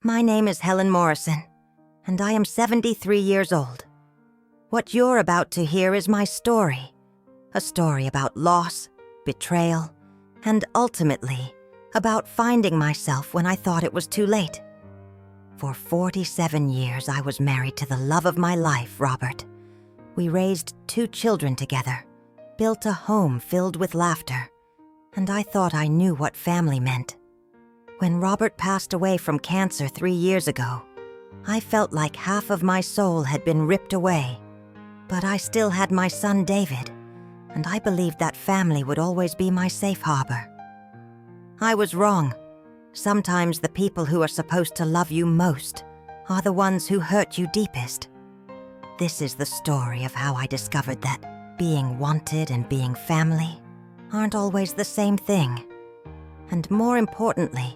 My name is Helen Morrison, and I am 73 years old. What you're about to hear is my story. A story about loss, betrayal, and ultimately, about finding myself when I thought it was too late. For 47 years, I was married to the love of my life, Robert. We raised 2 children together, built a home filled with laughter, and I thought I knew what family meant. When Robert passed away from cancer 3 years ago, I felt like half of my soul had been ripped away. But I still had my son David, and I believed that family would always be my safe harbor. I was wrong. Sometimes the people who are supposed to love you most are the ones who hurt you deepest. This is the story of how I discovered that being wanted and being family aren't always the same thing. And more importantly,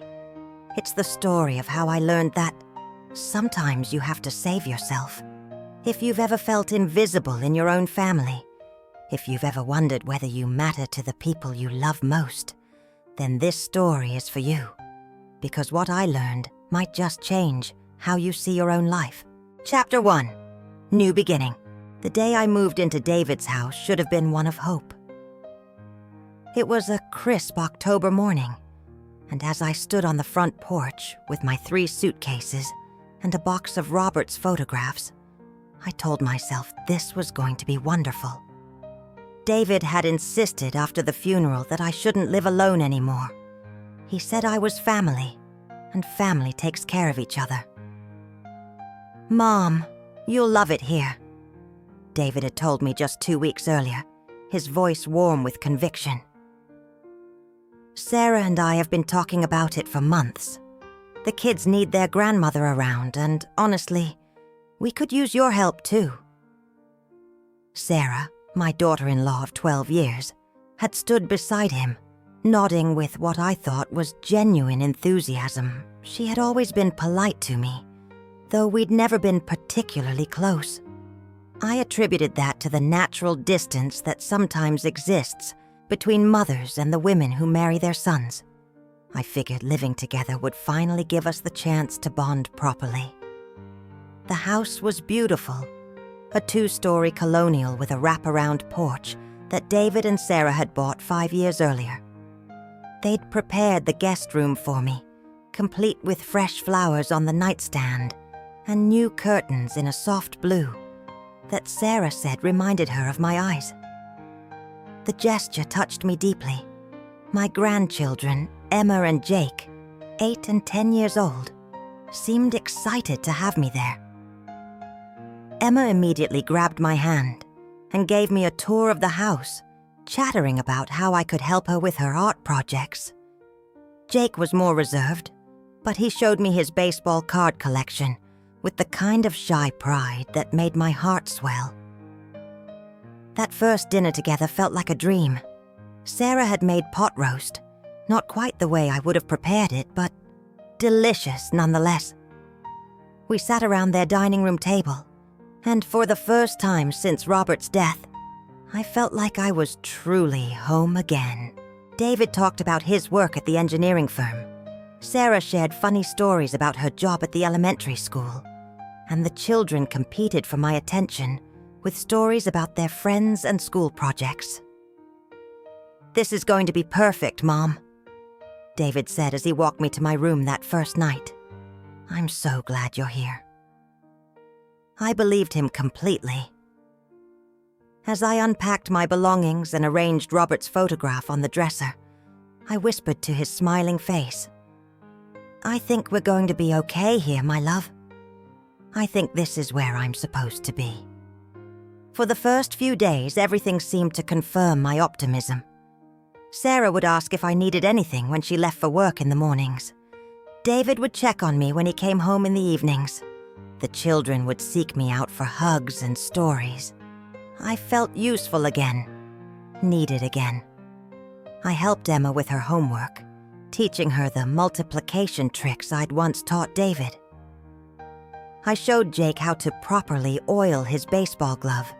it's the story of how I learned that sometimes you have to save yourself. If you've ever felt invisible in your own family, if you've ever wondered whether you matter to the people you love most, then this story is for you. Because what I learned might just change how you see your own life. Chapter 1. New Beginning. The day I moved into David's house should have been one of hope. It was a crisp October morning, and as I stood on the front porch with my 3 suitcases and a box of Robert's photographs, I told myself this was going to be wonderful. David had insisted after the funeral that I shouldn't live alone anymore. He said I was family, and family takes care of each other. "Mom, you'll love it here," David had told me just 2 weeks earlier, his voice warm with conviction. "Sarah and I have been talking about it for months. The kids need their grandmother around, and honestly, we could use your help too." Sarah, my daughter-in-law of 12 years, had stood beside him, nodding with what I thought was genuine enthusiasm. She had always been polite to me, though we'd never been particularly close. I attributed that to the natural distance that sometimes exists between mothers and the women who marry their sons. I figured living together would finally give us the chance to bond properly. The house was beautiful, a 2-story colonial with a wraparound porch that David and Sarah had bought 5 years earlier. They'd prepared the guest room for me, complete with fresh flowers on the nightstand and new curtains in a soft blue that Sarah said reminded her of my eyes. The gesture touched me deeply. My grandchildren, Emma and Jake, 8 and 10 years old, seemed excited to have me there. Emma immediately grabbed my hand and gave me a tour of the house, chattering about how I could help her with her art projects. Jake was more reserved, but he showed me his baseball card collection with the kind of shy pride that made my heart swell. That first dinner together felt like a dream. Sarah had made pot roast, not quite the way I would have prepared it, but delicious nonetheless. We sat around their dining room table, and for the first time since Robert's death, I felt like I was truly home again. David talked about his work at the engineering firm. Sarah shared funny stories about her job at the elementary school, and the children competed for my attention with stories about their friends and school projects. "This is going to be perfect, Mom," David said as he walked me to my room that first night. "I'm so glad you're here." I believed him completely. As I unpacked my belongings and arranged Robert's photograph on the dresser, I whispered to his smiling face, "I think we're going to be okay here, my love. I think this is where I'm supposed to be." For the first few days, everything seemed to confirm my optimism. Sarah would ask if I needed anything when she left for work in the mornings. David would check on me when he came home in the evenings. The children would seek me out for hugs and stories. I felt useful again, needed again. I helped Emma with her homework, teaching her the multiplication tricks I'd once taught David. I showed Jake how to properly oil his baseball glove,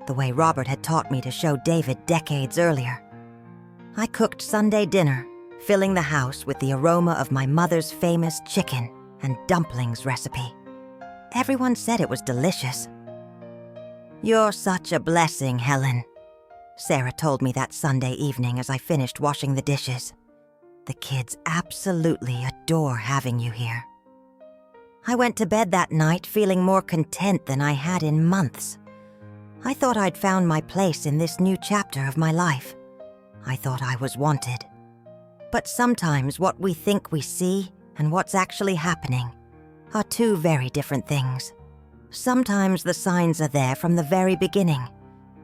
the way Robert had taught me to show David decades earlier. I cooked Sunday dinner, filling the house with the aroma of my mother's famous chicken and dumplings recipe. Everyone said it was delicious. "You're such a blessing, Helen," Sarah told me that Sunday evening as I finished washing the dishes. "The kids absolutely adore having you here." I went to bed that night feeling more content than I had in months. I thought I'd found my place in this new chapter of my life. I thought I was wanted. But sometimes what we think we see and what's actually happening are two very different things. Sometimes the signs are there from the very beginning,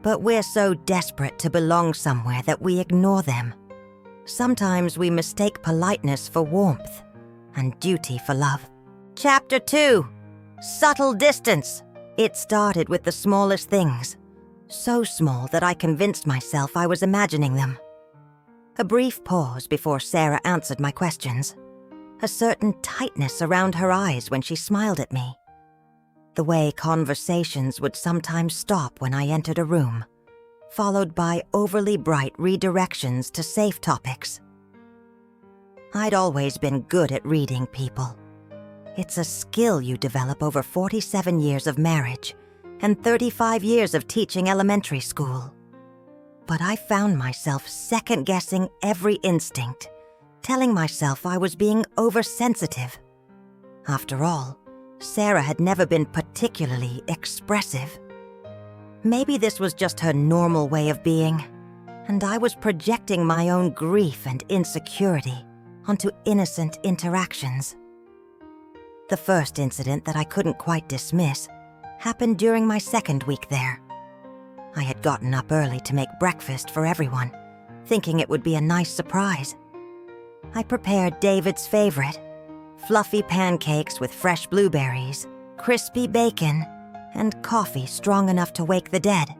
but we're so desperate to belong somewhere that we ignore them. Sometimes we mistake politeness for warmth and duty for love. Chapter 2. Subtle Distance. It started with the smallest things, so small that I convinced myself I was imagining them. A brief pause before Sarah answered my questions. A certain tightness around her eyes when she smiled at me. The way conversations would sometimes stop when I entered a room, followed by overly bright redirections to safe topics. I'd always been good at reading people. It's a skill you develop over 47 years of marriage and 35 years of teaching elementary school. But I found myself second-guessing every instinct, telling myself I was being oversensitive. After all, Sarah had never been particularly expressive. Maybe this was just her normal way of being, and I was projecting my own grief and insecurity onto innocent interactions. The first incident that I couldn't quite dismiss happened during my second week there. I had gotten up early to make breakfast for everyone, thinking it would be a nice surprise. I prepared David's favorite, fluffy pancakes with fresh blueberries, crispy bacon, and coffee strong enough to wake the dead.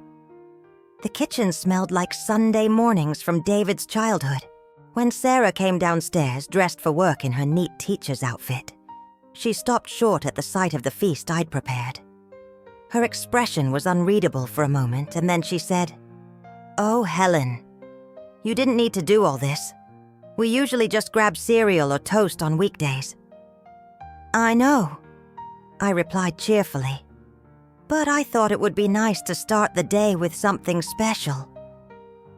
The kitchen smelled like Sunday mornings from David's childhood. When Sarah came downstairs dressed for work in her neat teacher's outfit, she stopped short at the sight of the feast I'd prepared. Her expression was unreadable for a moment, and then she said, "Oh, Helen, you didn't need to do all this. We usually just grab cereal or toast on weekdays." "I know," I replied cheerfully, "but I thought it would be nice to start the day with something special.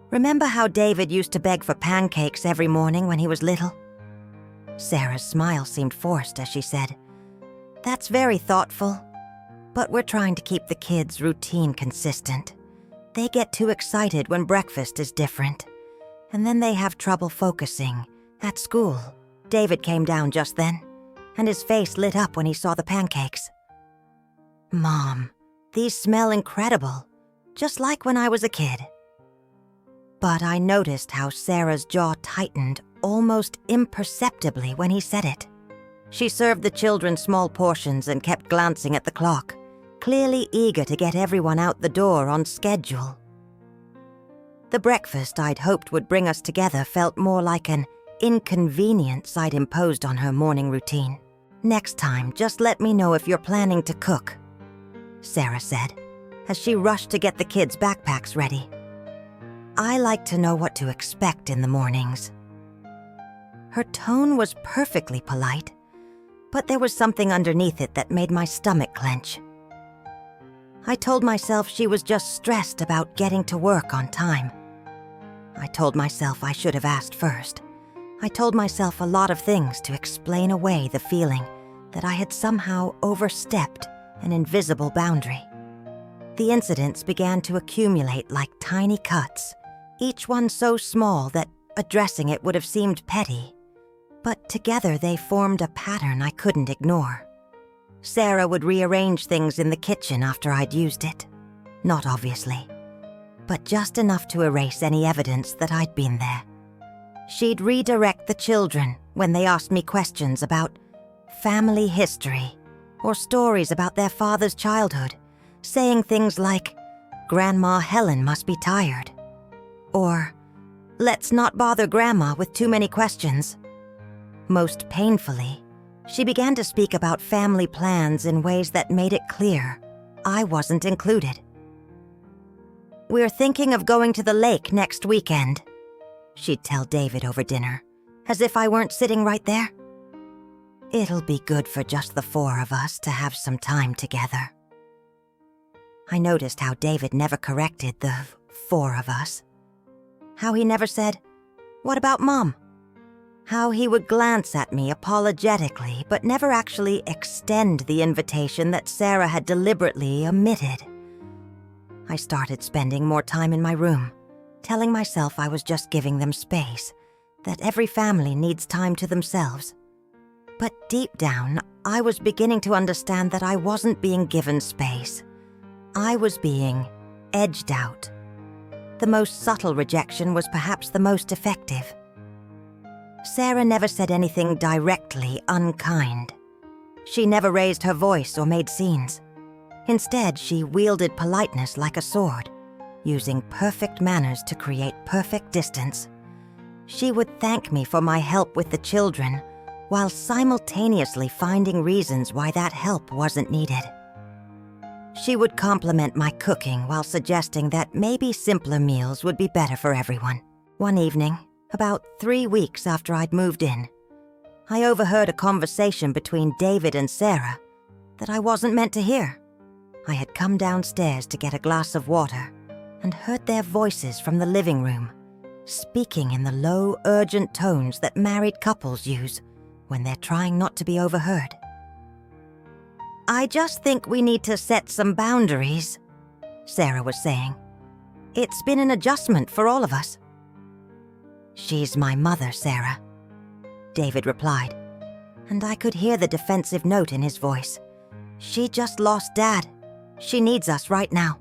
Remember how David used to beg for pancakes every morning when he was little?" Sarah's smile seemed forced as she said, "That's very thoughtful, but we're trying to keep the kids' routine consistent. They get too excited when breakfast is different, and then they have trouble focusing at school." David came down just then, and his face lit up when he saw the pancakes. "Mom, these smell incredible, just like when I was a kid." But I noticed how Sarah's jaw tightened almost imperceptibly when he said it. She served the children small portions and kept glancing at the clock, clearly eager to get everyone out the door on schedule. The breakfast I'd hoped would bring us together felt more like an inconvenience I'd imposed on her morning routine. "Next time, just let me know if you're planning to cook," Sarah said, as she rushed to get the kids' backpacks ready. "I like to know what to expect in the mornings." Her tone was perfectly polite, but there was something underneath it that made my stomach clench. I told myself she was just stressed about getting to work on time. I told myself I should have asked first. I told myself a lot of things to explain away the feeling that I had somehow overstepped an invisible boundary. The incidents began to accumulate like tiny cuts, each one so small that addressing it would have seemed petty. But together they formed a pattern I couldn't ignore. Sarah would rearrange things in the kitchen after I'd used it. Not obviously, but just enough to erase any evidence that I'd been there. She'd redirect the children when they asked me questions about family history or stories about their father's childhood, saying things like, "Grandma Helen must be tired," or, "Let's not bother Grandma with too many questions." Most painfully, she began to speak about family plans in ways that made it clear I wasn't included. "We're thinking of going to the lake next weekend," she'd tell David over dinner, as if I weren't sitting right there. It'll be good for just the four of us to have some time together. I noticed how David never corrected the four of us. How he never said, "What about Mom?" How he would glance at me apologetically, but never actually extend the invitation that Sarah had deliberately omitted. I started spending more time in my room, telling myself I was just giving them space, that every family needs time to themselves. But deep down, I was beginning to understand that I wasn't being given space. I was being edged out. The most subtle rejection was perhaps the most effective. Sarah never said anything directly unkind. She never raised her voice or made scenes. Instead, she wielded politeness like a sword, using perfect manners to create perfect distance. She would thank me for my help with the children, while simultaneously finding reasons why that help wasn't needed. She would compliment my cooking while suggesting that maybe simpler meals would be better for everyone. One evening, about 3 weeks after I'd moved in, I overheard a conversation between David and Sarah that I wasn't meant to hear. I had come downstairs to get a glass of water and heard their voices from the living room, speaking in the low, urgent tones that married couples use when they're trying not to be overheard. "I just think we need to set some boundaries," Sarah was saying. "It's been an adjustment for all of us." "She's my mother, Sarah," David replied, and I could hear the defensive note in his voice. "She just lost Dad. She needs us right now."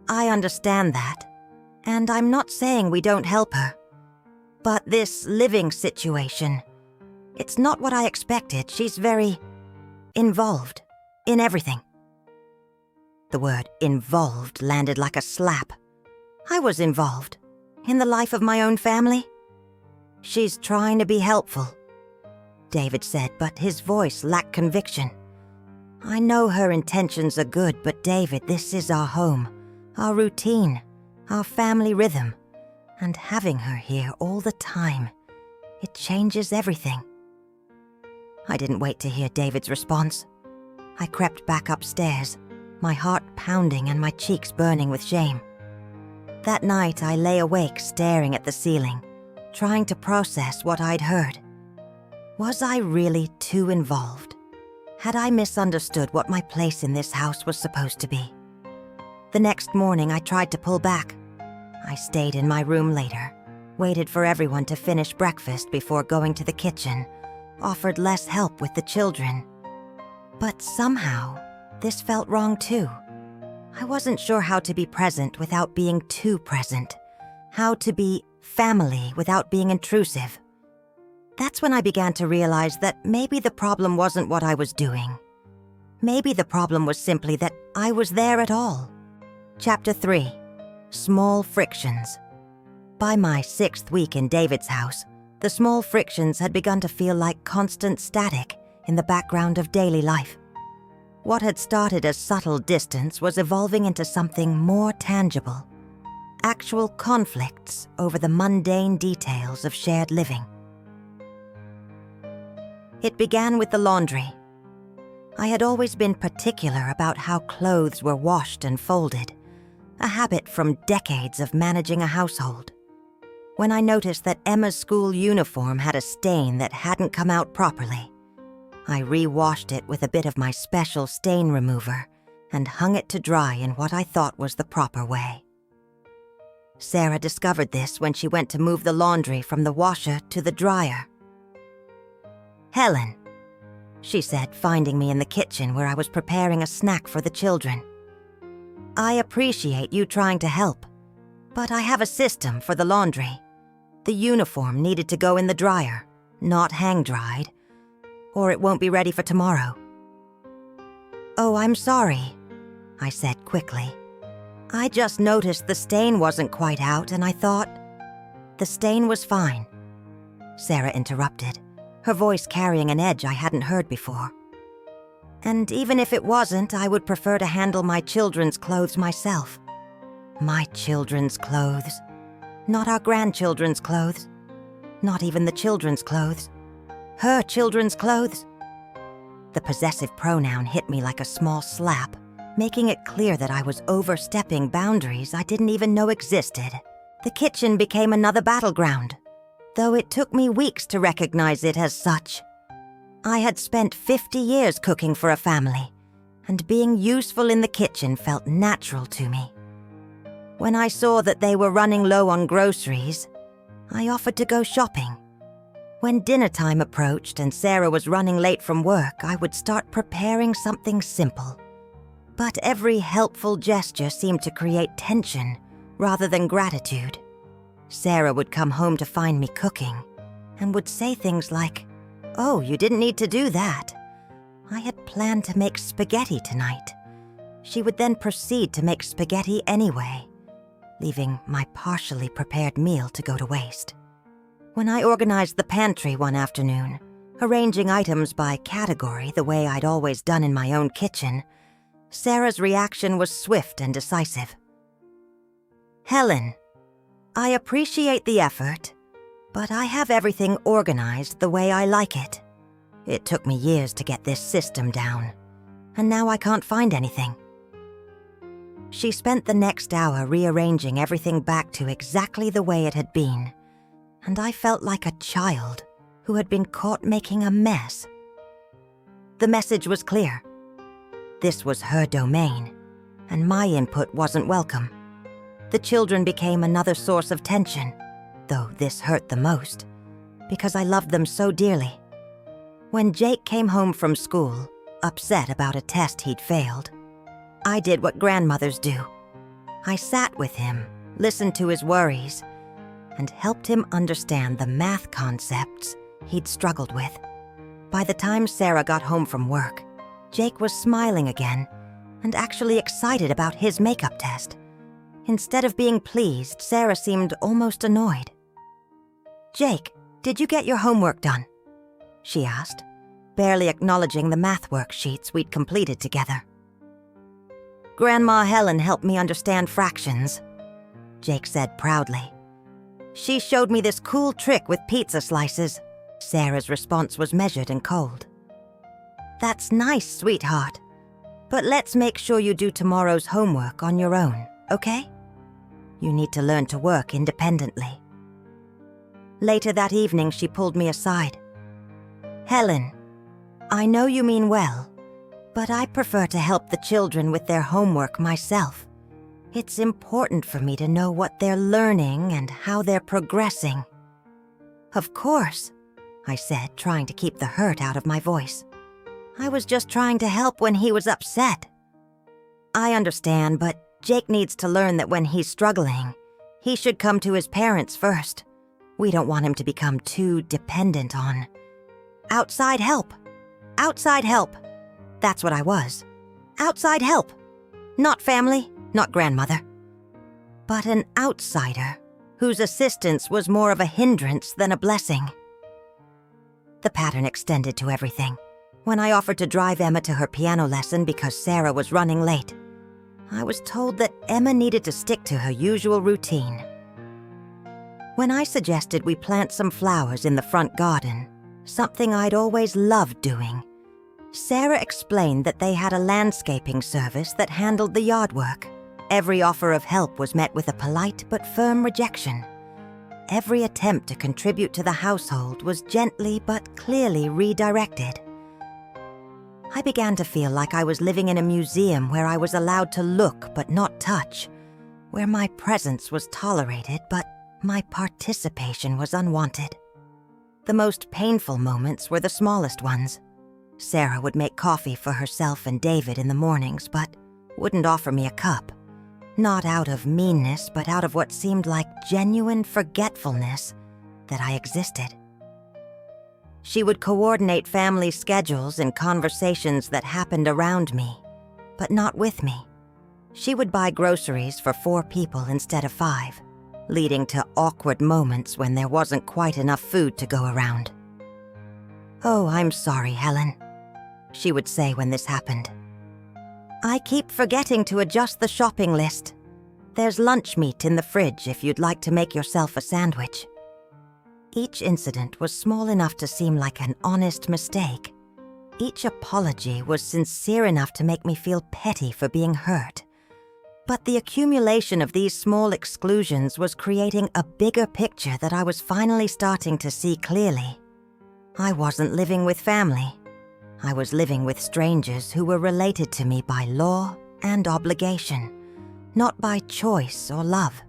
I understand that, and I'm not saying we don't help her. But this living situation, it's not what I expected. She's very involved in everything. The word involved landed like a slap. I was involved in the life of my own family. "She's trying to be helpful," David said, but his voice lacked conviction. "I know her intentions are good, but David, this is our home, our routine, our family rhythm, and having her here all the time, it changes everything." I didn't wait to hear David's response. I crept back upstairs, my heart pounding and my cheeks burning with shame. That night, I lay awake staring at the ceiling, trying to process what I'd heard. Was I really too involved? Had I misunderstood what my place in this house was supposed to be? The next morning, I tried to pull back. I stayed in my room later, waited for everyone to finish breakfast before going to the kitchen, offered less help with the children. But somehow, this felt wrong too. I wasn't sure how to be present without being too present, how to be family without being intrusive. That's when I began to realize that maybe the problem wasn't what I was doing. Maybe the problem was simply that I was there at all. Chapter 3. Small Frictions. By my 6th week in David's house, the small frictions had begun to feel like constant static in the background of daily life. What had started as subtle distance was evolving into something more tangible. Actual conflicts over the mundane details of shared living. It began with the laundry. I had always been particular about how clothes were washed and folded, a habit from decades of managing a household. When I noticed that Emma's school uniform had a stain that hadn't come out properly, I re-washed it with a bit of my special stain remover and hung it to dry in what I thought was the proper way. Sarah discovered this when she went to move the laundry from the washer to the dryer. "Helen," she said, finding me in the kitchen where I was preparing a snack for the children. "I appreciate you trying to help, but I have a system for the laundry. The uniform needed to go in the dryer, not hang-dried, or it won't be ready for tomorrow." "Oh, I'm sorry," I said quickly. "I just noticed the stain wasn't quite out and I thought—" "The stain was fine," Sarah interrupted, her voice carrying an edge I hadn't heard before. "And even if it wasn't, I would prefer to handle my children's clothes myself." My children's clothes. Not our grandchildren's clothes. Not even the children's clothes. her children's clothes. The possessive pronoun hit me like a small slap, making it clear that I was overstepping boundaries I didn't even know existed. The kitchen became another battleground, though it took me weeks to recognize it as such. I had spent 50 years cooking for a family, and being useful in the kitchen felt natural to me. When I saw that they were running low on groceries, I offered to go shopping. When dinner time approached and Sarah was running late from work, I would start preparing something simple. But every helpful gesture seemed to create tension rather than gratitude. Sarah would come home to find me cooking and would say things like, "Oh, you didn't need to do that. I had planned to make spaghetti tonight." She would then proceed to make spaghetti anyway, leaving my partially prepared meal to go to waste. When I organized the pantry one afternoon, arranging items by category the way I'd always done in my own kitchen, Sarah's reaction was swift and decisive. "Helen, I appreciate the effort, but I have everything organized the way I like it. It took me years to get this system down, and now I can't find anything." She spent the next hour rearranging everything back to exactly the way it had been, and I felt like a child who had been caught making a mess. The message was clear. This was her domain, and my input wasn't welcome. The children became another source of tension, though this hurt the most, because I loved them so dearly. When Jake came home from school, upset about a test he'd failed, I did what grandmothers do. I sat with him, listened to his worries, and helped him understand the math concepts he'd struggled with. By the time Sarah got home from work, Jake was smiling again and actually excited about his makeup test. Instead of being pleased, Sarah seemed almost annoyed. "Jake, did you get your homework done?" she asked, barely acknowledging the math worksheets we'd completed together. "Grandma Helen helped me understand fractions," Jake said proudly. "She showed me this cool trick with pizza slices." Sarah's response was measured and cold. "That's nice, sweetheart. But let's make sure you do tomorrow's homework on your own, okay? You need to learn to work independently." Later that evening, she pulled me aside. "Helen, I know you mean well, but I prefer to help the children with their homework myself. It's important for me to know what they're learning and how they're progressing." "Of course," I said, trying to keep the hurt out of my voice. "I was just trying to help when he was upset." "I understand, but Jake needs to learn that when he's struggling, he should come to his parents first. We don't want him to become too dependent on outside help. Outside help. That's what I was. Outside help. Not family, not grandmother. But an outsider whose assistance was more of a hindrance than a blessing." The pattern extended to everything. When I offered to drive Emma to her piano lesson because Sarah was running late, I was told that Emma needed to stick to her usual routine. When I suggested we plant some flowers in the front garden, something I'd always loved doing, Sarah explained that they had a landscaping service that handled the yard work. Every offer of help was met with a polite but firm rejection. Every attempt to contribute to the household was gently but clearly redirected. I began to feel like I was living in a museum where I was allowed to look but not touch, where my presence was tolerated but my participation was unwanted. The most painful moments were the smallest ones. Sarah would make coffee for herself and David in the mornings, but wouldn't offer me a cup. Not out of meanness, but out of what seemed like genuine forgetfulness that I existed. She would coordinate family schedules and conversations that happened around me, but not with me. She would buy groceries for 4 people instead of 5, leading to awkward moments when there wasn't quite enough food to go around. "Oh, I'm sorry, Helen," she would say when this happened. "I keep forgetting to adjust the shopping list. There's lunch meat in the fridge if you'd like to make yourself a sandwich." Each incident was small enough to seem like an honest mistake. Each apology was sincere enough to make me feel petty for being hurt. But the accumulation of these small exclusions was creating a bigger picture that I was finally starting to see clearly. I wasn't living with family. I was living with strangers who were related to me by law and obligation, not by choice or love.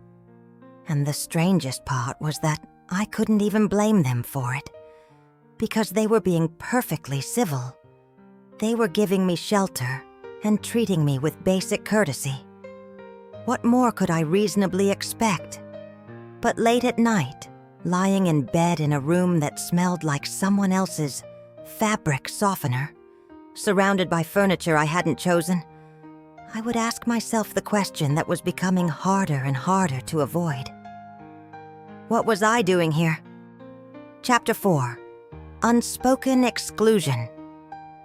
And the strangest part was that I couldn't even blame them for it, because they were being perfectly civil. They were giving me shelter and treating me with basic courtesy. What more could I reasonably expect? But late at night, lying in bed in a room that smelled like someone else's fabric softener, surrounded by furniture I hadn't chosen, I would ask myself the question that was becoming harder and harder to avoid. What was I doing here? Chapter 4. Unspoken Exclusion.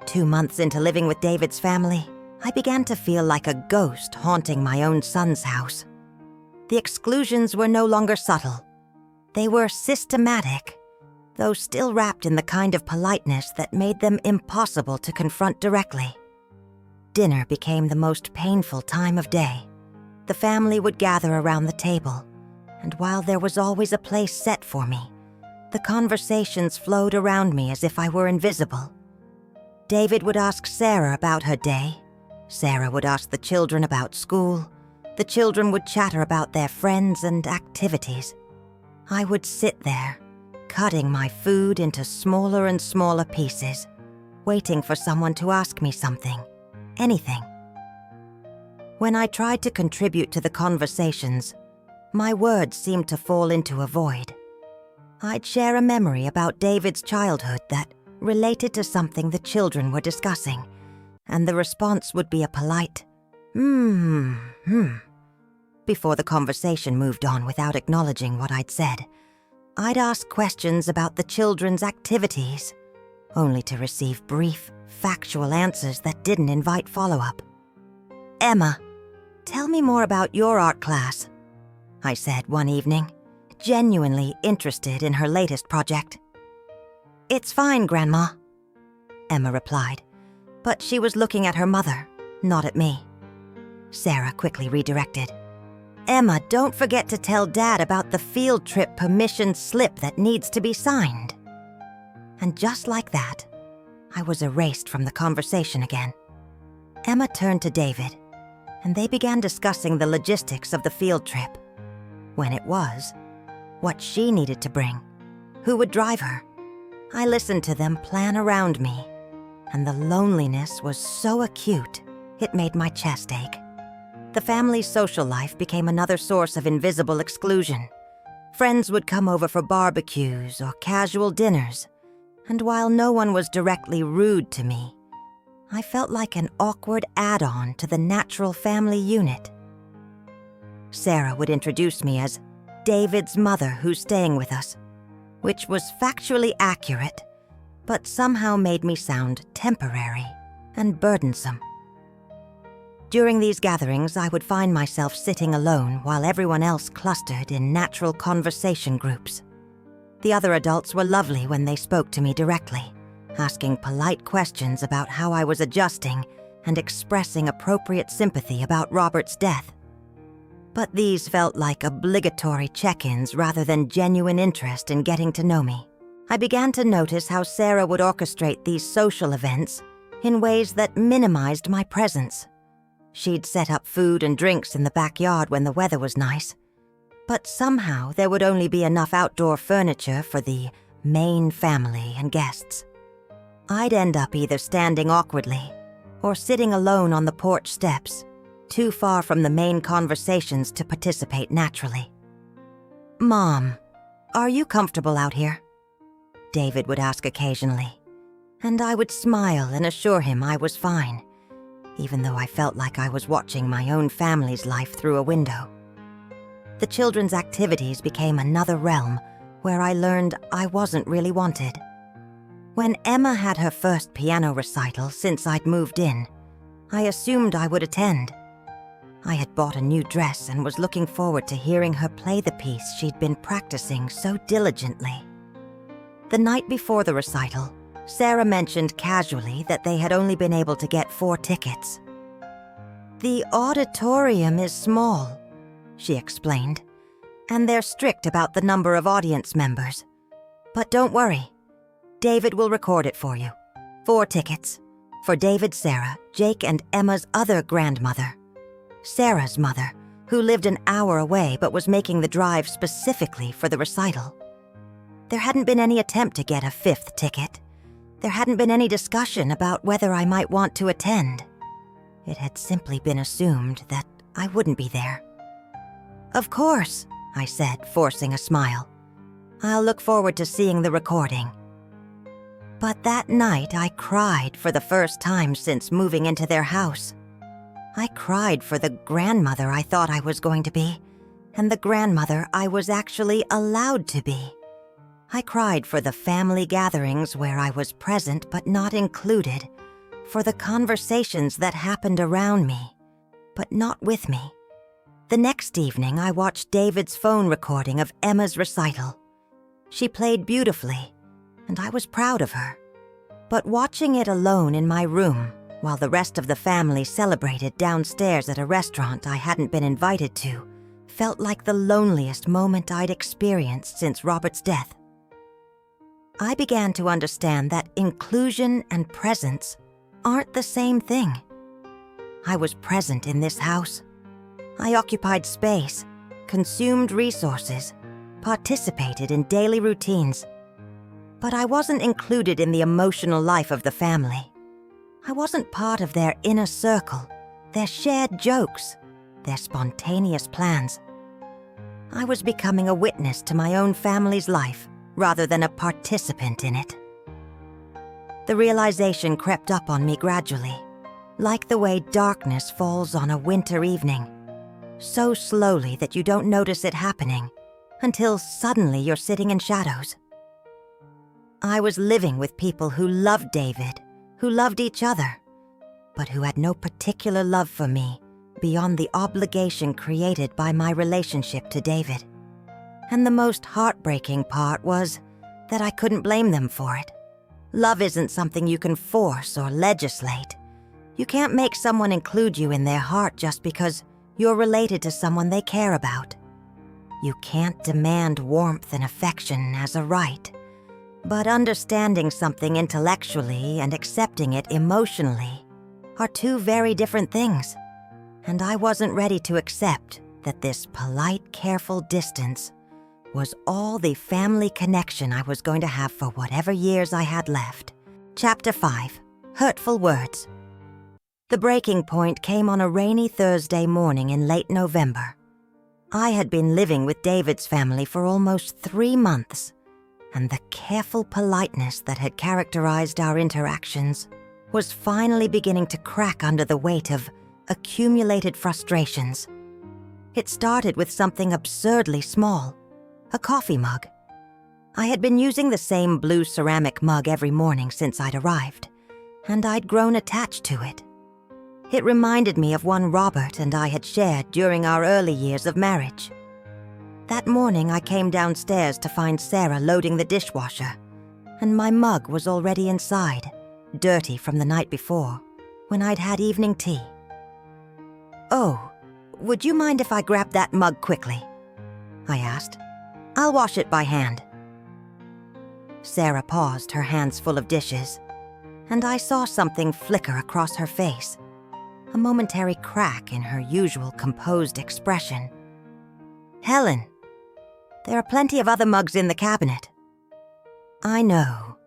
2 months into living with David's family, I began to feel like a ghost haunting my own son's house. The exclusions were no longer subtle. They were systematic, though still wrapped in the kind of politeness that made them impossible to confront directly. Dinner became the most painful time of day. The family would gather around the table, and while there was always a place set for me, the conversations flowed around me as if I were invisible. David would ask Sarah about her day. Sarah would ask the children about school. The children would chatter about their friends and activities. I would sit there, cutting my food into smaller and smaller pieces, waiting for someone to ask me something, anything. When I tried to contribute to the conversations, my words seemed to fall into a void. I'd share a memory about David's childhood that related to something the children were discussing, and the response would be a polite, before the conversation moved on without acknowledging what I'd said. I'd ask questions about the children's activities, only to receive brief, factual answers that didn't invite follow-up. "Emma, tell me more about your art class," I said one evening, genuinely interested in her latest project. "It's fine, Grandma," Emma replied, but she was looking at her mother, not at me. Sarah quickly redirected. "Emma, don't forget to tell Dad about the field trip permission slip that needs to be signed." And just like that, I was erased from the conversation again. Emma turned to David, and they began discussing the logistics of the field trip. When it was, what she needed to bring, who would drive her. I listened to them plan around me, and the loneliness was so acute, it made my chest ache. The family's social life became another source of invisible exclusion. Friends would come over for barbecues or casual dinners, and while no one was directly rude to me, I felt like an awkward add-on to the natural family unit. Sarah would introduce me as David's mother who's staying with us, which was factually accurate, but somehow made me sound temporary and burdensome. During these gatherings, I would find myself sitting alone while everyone else clustered in natural conversation groups. The other adults were lovely when they spoke to me directly, asking polite questions about how I was adjusting and expressing appropriate sympathy about Robert's death. But these felt like obligatory check-ins rather than genuine interest in getting to know me. I began to notice how Sarah would orchestrate these social events in ways that minimized my presence. She'd set up food and drinks in the backyard when the weather was nice, but somehow there would only be enough outdoor furniture for the main family and guests. I'd end up either standing awkwardly or sitting alone on the porch steps, too far from the main conversations to participate naturally. "Mom, are you comfortable out here?" David would ask occasionally, and I would smile and assure him I was fine, even though I felt like I was watching my own family's life through a window. The children's activities became another realm where I learned I wasn't really wanted. When Emma had her first piano recital since I'd moved in, I assumed I would attend. I had bought a new dress and was looking forward to hearing her play the piece she'd been practicing so diligently. The night before the recital, Sarah mentioned casually that they had only been able to get 4 tickets. "The auditorium is small," she explained, "and they're strict about the number of audience members. But don't worry, David will record it for you. 4 tickets. For David, Sarah, Jake, and Emma's other grandmother. Sarah's mother, who lived an hour away but was making the drive specifically for the recital. There hadn't been any attempt to get a 5th ticket. There hadn't been any discussion about whether I might want to attend. It had simply been assumed that I wouldn't be there. "Of course," I said, forcing a smile. "I'll look forward to seeing the recording." But that night I cried for the first time since moving into their house. I cried for the grandmother I thought I was going to be, and the grandmother I was actually allowed to be. I cried for the family gatherings where I was present but not included, for the conversations that happened around me, but not with me. The next evening I watched David's phone recording of Emma's recital. She played beautifully, and I was proud of her. But watching it alone in my room, while the rest of the family celebrated downstairs at a restaurant I hadn't been invited to, felt like the loneliest moment I'd experienced since Robert's death. I began to understand that inclusion and presence aren't the same thing. I was present in this house. I occupied space, consumed resources, participated in daily routines. But I wasn't included in the emotional life of the family. I wasn't part of their inner circle, their shared jokes, their spontaneous plans. I was becoming a witness to my own family's life rather than a participant in it. The realization crept up on me gradually, like the way darkness falls on a winter evening, so slowly that you don't notice it happening until suddenly you're sitting in shadows. I was living with people who loved David, who loved each other, but who had no particular love for me beyond the obligation created by my relationship to David. And the most heartbreaking part was that I couldn't blame them for it. Love isn't something you can force or legislate. You can't make someone include you in their heart just because you're related to someone they care about. You can't demand warmth and affection as a right. But understanding something intellectually and accepting it emotionally are 2 very different things. And I wasn't ready to accept that this polite, careful distance was all the family connection I was going to have for whatever years I had left. Chapter 5. Hurtful Words. The breaking point came on a rainy Thursday morning in late November. I had been living with David's family for almost 3 months, and the careful politeness that had characterized our interactions was finally beginning to crack under the weight of accumulated frustrations. It started with something absurdly small, a coffee mug. I had been using the same blue ceramic mug every morning since I'd arrived, and I'd grown attached to it. It reminded me of one Robert and I had shared during our early years of marriage. That morning I came downstairs to find Sarah loading the dishwasher, and my mug was already inside, dirty from the night before, when I'd had evening tea. "Oh, would you mind if I grabbed that mug quickly?" I asked. "I'll wash it by hand." Sarah paused, her hands full of dishes, and I saw something flicker across her face, a momentary crack in her usual composed expression. "Helen, there are plenty of other mugs in the cabinet." "I know,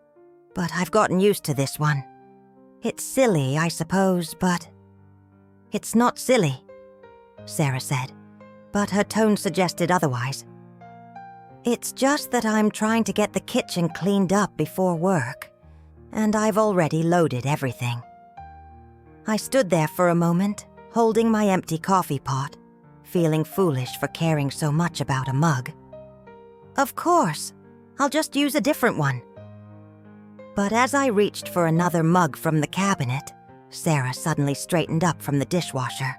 but I've gotten used to this one. It's silly, I suppose, but—" "It's not silly," Sarah said, but her tone suggested otherwise. "It's just that I'm trying to get the kitchen cleaned up before work, and I've already loaded everything." I stood there for a moment, holding my empty coffee pot, feeling foolish for caring so much about a mug. "Of course, I'll just use a different one." But as I reached for another mug from the cabinet, Sarah suddenly straightened up from the dishwasher.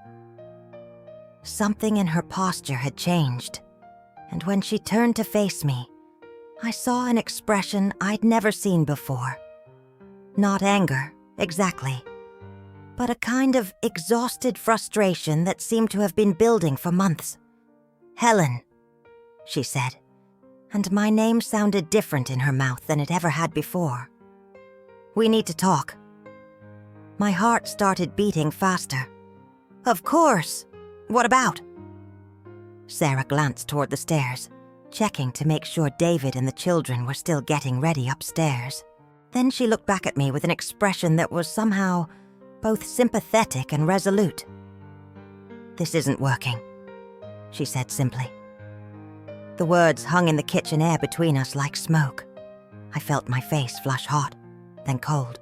Something in her posture had changed, and when she turned to face me, I saw an expression I'd never seen before. Not anger, exactly, but a kind of exhausted frustration that seemed to have been building for months. "Helen," she said, and my name sounded different in her mouth than it ever had before. "We need to talk." My heart started beating faster. "Of course. What about?" Sarah glanced toward the stairs, checking to make sure David and the children were still getting ready upstairs. Then she looked back at me with an expression that was somehow both sympathetic and resolute. "This isn't working," she said simply. The words hung in the kitchen air between us like smoke. I felt my face flush hot, then cold.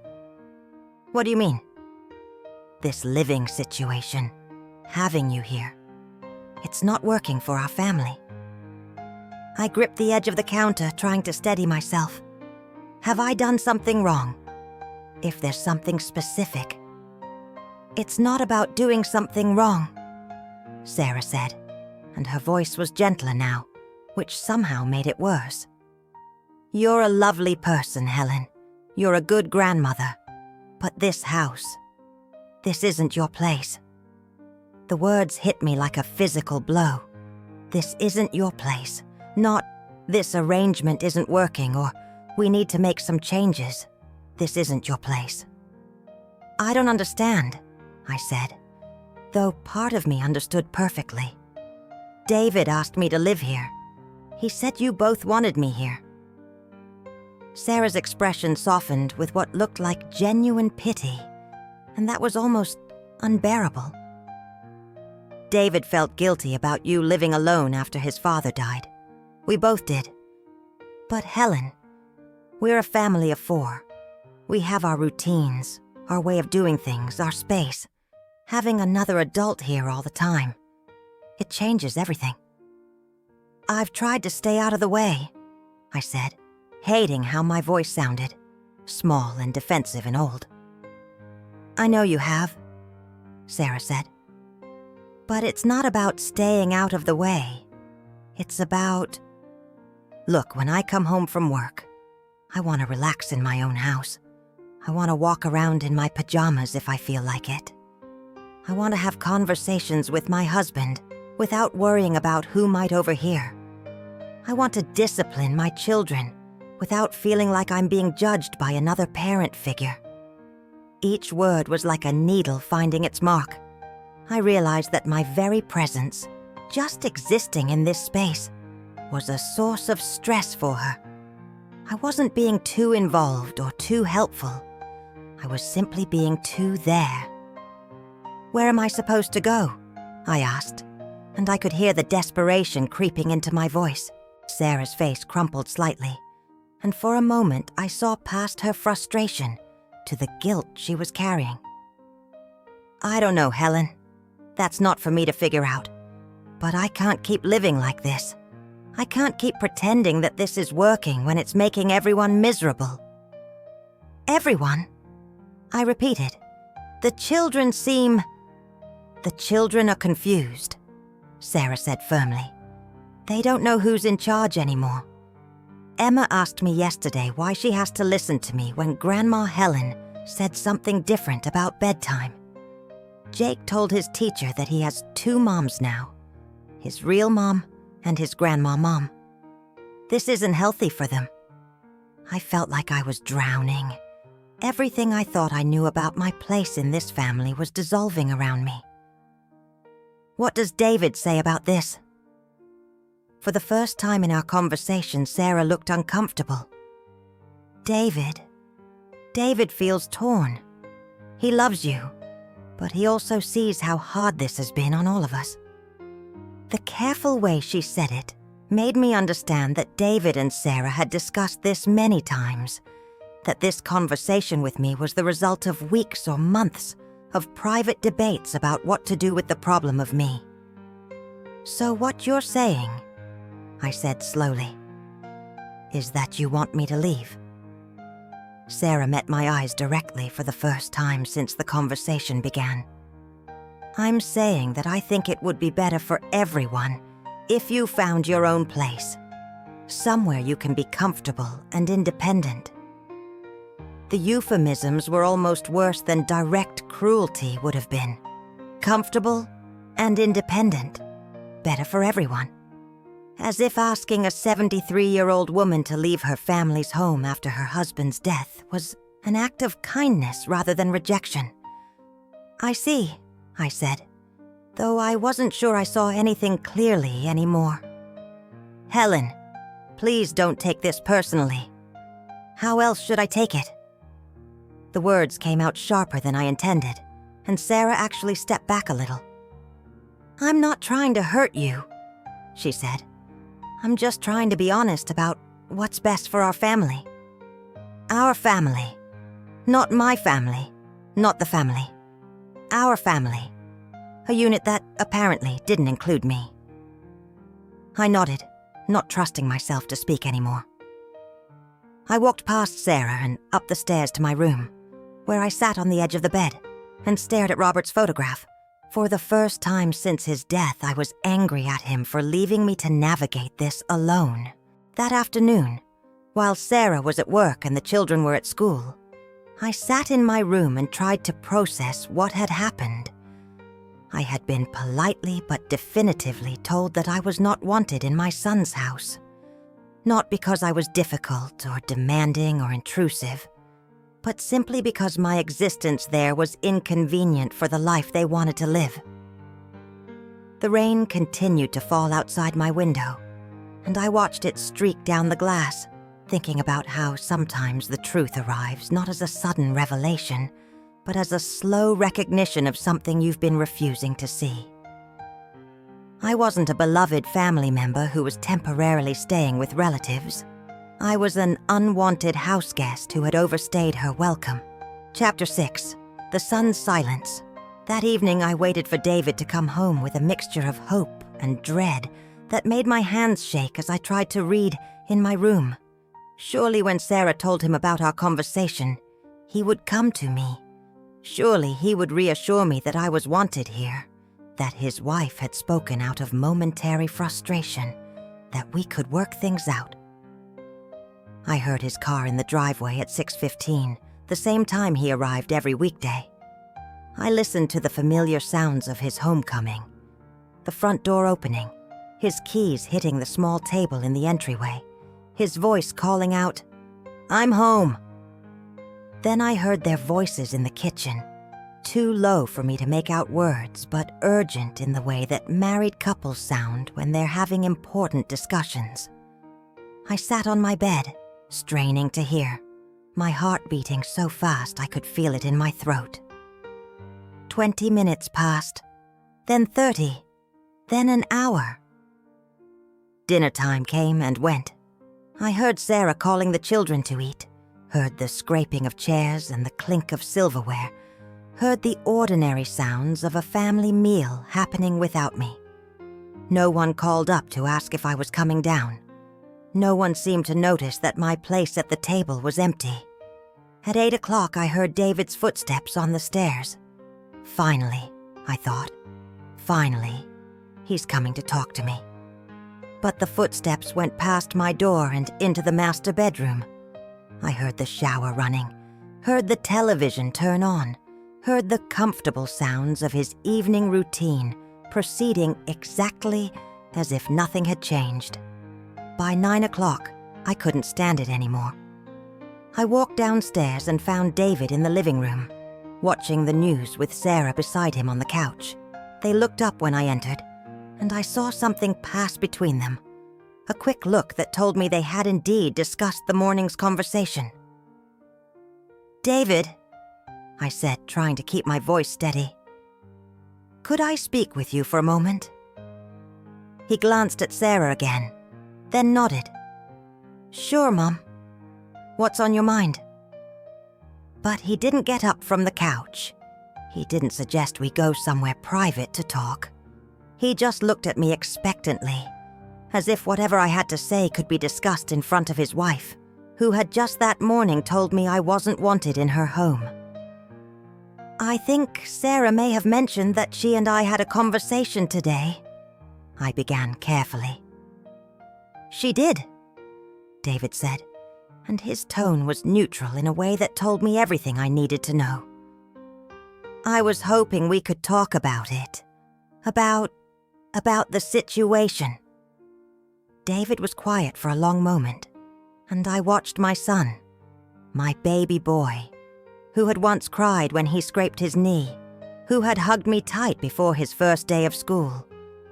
"What do you mean?" "This living situation, having you here. It's not working for our family." I gripped the edge of the counter, trying to steady myself. Have I done something wrong? If there's something specific. "It's not about doing something wrong," Sarah said, and her voice was gentler now, which somehow made it worse. "You're a lovely person, Helen. You're a good grandmother. But this house, this isn't your place." The words hit me like a physical blow. This isn't your place. Not, this arrangement isn't working, or we need to make some changes. This isn't your place. "I don't understand," I said, though part of me understood perfectly. "David asked me to live here. He said you both wanted me here." Sarah's expression softened with what looked like genuine pity, and that was almost unbearable. "David felt guilty about you living alone after his father died. We both did. But Helen, we're a family of 4. We have our routines, our way of doing things, our space. Having another adult here all the time, it changes everything." "I've tried to stay out of the way," I said, hating how my voice sounded, small and defensive and old. "I know you have," Sarah said. "But it's not about staying out of the way. It's about... Look, when I come home from work, I want to relax in my own house. I want to walk around in my pajamas if I feel like it. I want to have conversations with my husband without worrying about who might overhear. I want to discipline my children without feeling like I'm being judged by another parent figure." Each word was like a needle finding its mark. I realized that my very presence, just existing in this space, was a source of stress for her. I wasn't being too involved or too helpful. I was simply being too there. "Where am I supposed to go?" I asked, and I could hear the desperation creeping into my voice. Sarah's face crumpled slightly, and for a moment I saw past her frustration to the guilt she was carrying. "I don't know, Helen. That's not for me to figure out. But I can't keep living like this. I can't keep pretending that this is working when it's making everyone miserable." "Everyone?" I repeated. "The children seem..." "The children are confused," Sarah said firmly. "They don't know who's in charge anymore. Emma asked me yesterday why she has to listen to me when Grandma Helen said something different about bedtime. Jake told his teacher that he has 2 moms now, his real mom and his grandma mom. This isn't healthy for them." I felt like I was drowning. Everything I thought I knew about my place in this family was dissolving around me. "What does David say about this?" For the first time in our conversation, Sarah looked uncomfortable. David feels torn. He loves you, but he also sees how hard this has been on all of us." The careful way she said it made me understand that David and Sarah had discussed this many times, that this conversation with me was the result of weeks or months of private debates about what to do with the problem of me. "So what you're saying," I said slowly, "is that you want me to leave?" Sarah met my eyes directly for the first time since the conversation began. "I'm saying that I think it would be better for everyone if you found your own place. somewhere you can be comfortable and independent. The euphemisms were almost worse than direct cruelty would have been. Comfortable and independent. Better for everyone. As if asking a 73-year-old woman to leave her family's home after her husband's death was an act of kindness rather than rejection. "I see," I said, though I wasn't sure I saw anything clearly anymore. "Helen, please don't take this personally. How else should I take it?" The words came out sharper than I intended, and Sarah actually stepped back a little. "I'm not trying to hurt you," she said. "I'm just trying to be honest about what's best for our family. Our family. Not my family. Not the family. Our family. A unit that apparently didn't include me." I nodded, not trusting myself to speak anymore. I walked past Sarah and up the stairs to my room, where I sat on the edge of the bed and stared at Robert's photograph. For the first time since his death, I was angry at him for leaving me to navigate this alone. That afternoon, while Sarah was at work and the children were at school, I sat in my room and tried to process what had happened. I had been politely but definitively told that I was not wanted in my son's house. Not because I was difficult or demanding or intrusive, but simply because my existence there was inconvenient for the life they wanted to live. The rain continued to fall outside my window, and I watched it streak down the glass, thinking about how sometimes the truth arrives not as a sudden revelation, but as a slow recognition of something you've been refusing to see. I wasn't a beloved family member who was temporarily staying with relatives. I was an unwanted house guest who had overstayed her welcome. Chapter 6. The Sun's Silence. That evening I waited for David to come home with a mixture of hope and dread that made my hands shake as I tried to read in my room. Surely when Sarah told him about our conversation, he would come to me. Surely he would reassure me that I was wanted here, that his wife had spoken out of momentary frustration, that we could work things out. I heard his car in the driveway at 6:15, the same time he arrived every weekday. I listened to the familiar sounds of his homecoming, the front door opening, his keys hitting the small table in the entryway, his voice calling out, "I'm home." Then I heard their voices in the kitchen, too low for me to make out words, but urgent in the way that married couples sound when they're having important discussions. I sat on my bed, straining to hear, my heart beating so fast I could feel it in my throat. 20 minutes passed, then 30, then an hour. Dinner time came and went. I heard Sarah calling the children to eat, heard the scraping of chairs and the clink of silverware, heard the ordinary sounds of a family meal happening without me. No one called up to ask if I was coming down. No one seemed to notice that my place at the table was empty. At 8 o'clock, I heard David's footsteps on the stairs. Finally, I thought. Finally, he's coming to talk to me. But the footsteps went past my door and into the master bedroom. I heard the shower running, heard the television turn on, heard the comfortable sounds of his evening routine proceeding exactly as if nothing had changed. By 9 o'clock, I couldn't stand it anymore. I walked downstairs and found David in the living room, watching the news with Sarah beside him on the couch. They looked up when I entered, and I saw something pass between them, a quick look that told me they had indeed discussed the morning's conversation. "David," I said, trying to keep my voice steady, "could I speak with you for a moment?" He glanced at Sarah again, then nodded. "Sure, Mom. What's on your mind?" But he didn't get up from the couch. He didn't suggest we go somewhere private to talk. He just looked at me expectantly, as if whatever I had to say could be discussed in front of his wife, who had just that morning told me I wasn't wanted in her home. "I think Sarah may have mentioned that she and I had a conversation today," I began carefully. "She did," David said, and his tone was neutral in a way that told me everything I needed to know. I was hoping we could talk about it. About the situation. David was quiet for a long moment, and I watched my son, my baby boy, who had once cried when he scraped his knee, who had hugged me tight before his first day of school,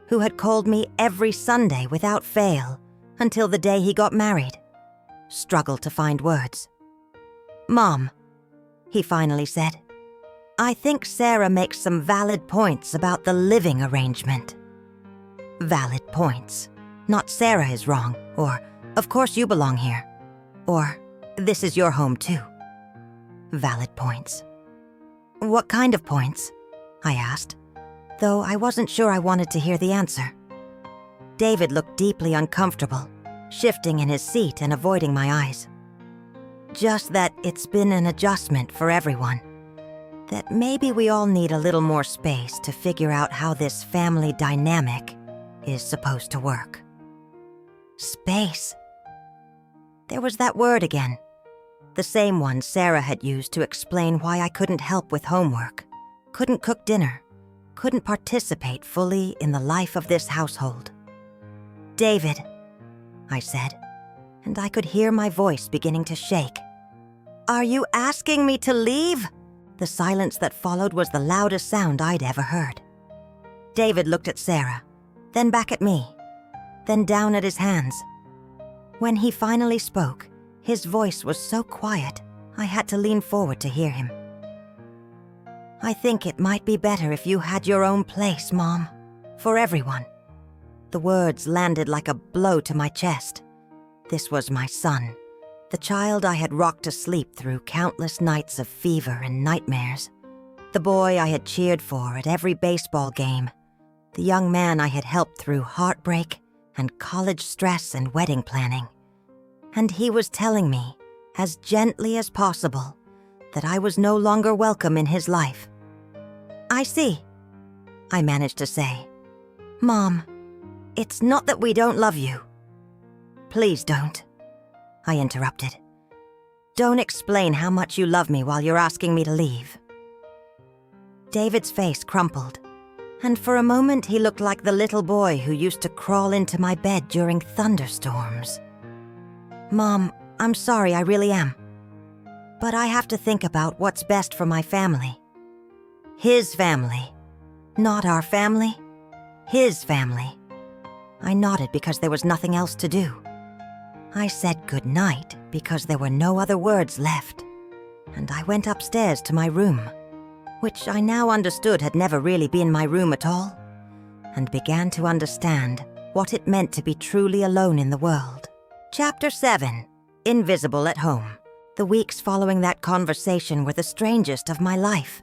who had called me every Sunday without fail until the day he got married, struggle to find words. "Mom," he finally said, "I think Sarah makes some valid points about the living arrangement." Valid points. Not Sarah is wrong, or "Of course you belong here," or "This is your home too." Valid points. What kind of points? I asked, though I wasn't sure I wanted to hear the answer. David looked deeply uncomfortable, shifting in his seat and avoiding my eyes. Just that it's been an adjustment for everyone. That maybe we all need a little more space to figure out how this family dynamic is supposed to work. Space. There was that word again. The same one Sarah had used to explain why I couldn't help with homework, couldn't cook dinner, couldn't participate fully in the life of this household. "David," I said, and I could hear my voice beginning to shake. "Are you asking me to leave?" The silence that followed was the loudest sound I'd ever heard. David looked at Sarah, then back at me, then down at his hands. When he finally spoke, his voice was so quiet, I had to lean forward to hear him. "I think it might be better if you had your own place, Mom. For everyone." The words landed like a blow to my chest. This was my son, the child I had rocked to sleep through countless nights of fever and nightmares. The boy I had cheered for at every baseball game. The young man I had helped through heartbreak and college stress and wedding planning. And he was telling me, as gently as possible, that I was no longer welcome in his life. "I see," I managed to say. "Mom, it's not that we don't love you." "Please don't," I interrupted. "Don't explain how much you love me while you're asking me to leave." David's face crumpled, and for a moment he looked like the little boy who used to crawl into my bed during thunderstorms. "Mom, I'm sorry, I really am. But I have to think about what's best for my family." "His family. Not our family. His family." I nodded because there was nothing else to do. I said goodnight because there were no other words left, and I went upstairs to my room, which I now understood had never really been my room at all, and began to understand what it meant to be truly alone in the world. Chapter 7. Invisible at Home. The weeks following that conversation were the strangest of my life.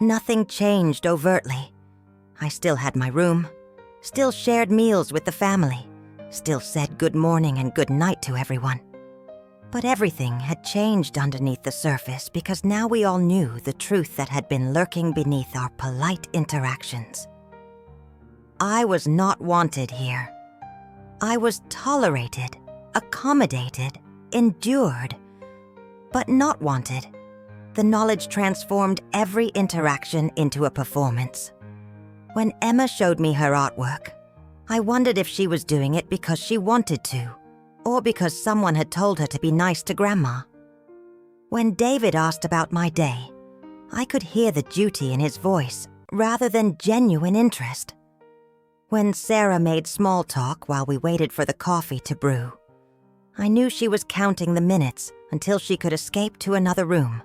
Nothing changed overtly. I still had my room, still shared meals with the family, still said good morning and good night to everyone. But everything had changed underneath the surface because now we all knew the truth that had been lurking beneath our polite interactions. I was not wanted here. I was tolerated, accommodated, endured, but not wanted. The knowledge transformed every interaction into a performance. When Emma showed me her artwork, I wondered if she was doing it because she wanted to, or because someone had told her to be nice to Grandma. When David asked about my day, I could hear the duty in his voice rather than genuine interest. When Sarah made small talk while we waited for the coffee to brew, I knew she was counting the minutes until she could escape to another room.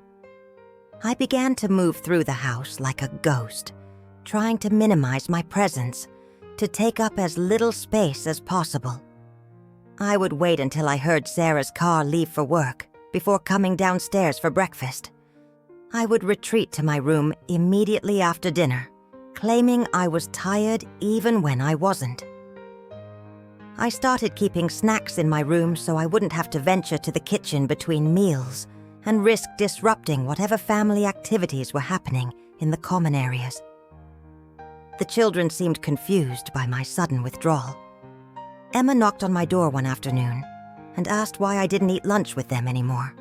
I began to move through the house like a ghost, trying to minimize my presence, to take up as little space as possible. I would wait until I heard Sarah's car leave for work before coming downstairs for breakfast. I would retreat to my room immediately after dinner, claiming I was tired even when I wasn't. I started keeping snacks in my room so I wouldn't have to venture to the kitchen between meals and risk disrupting whatever family activities were happening in the common areas. The children seemed confused by my sudden withdrawal. Emma knocked on my door one afternoon, and asked why I didn't eat lunch with them anymore.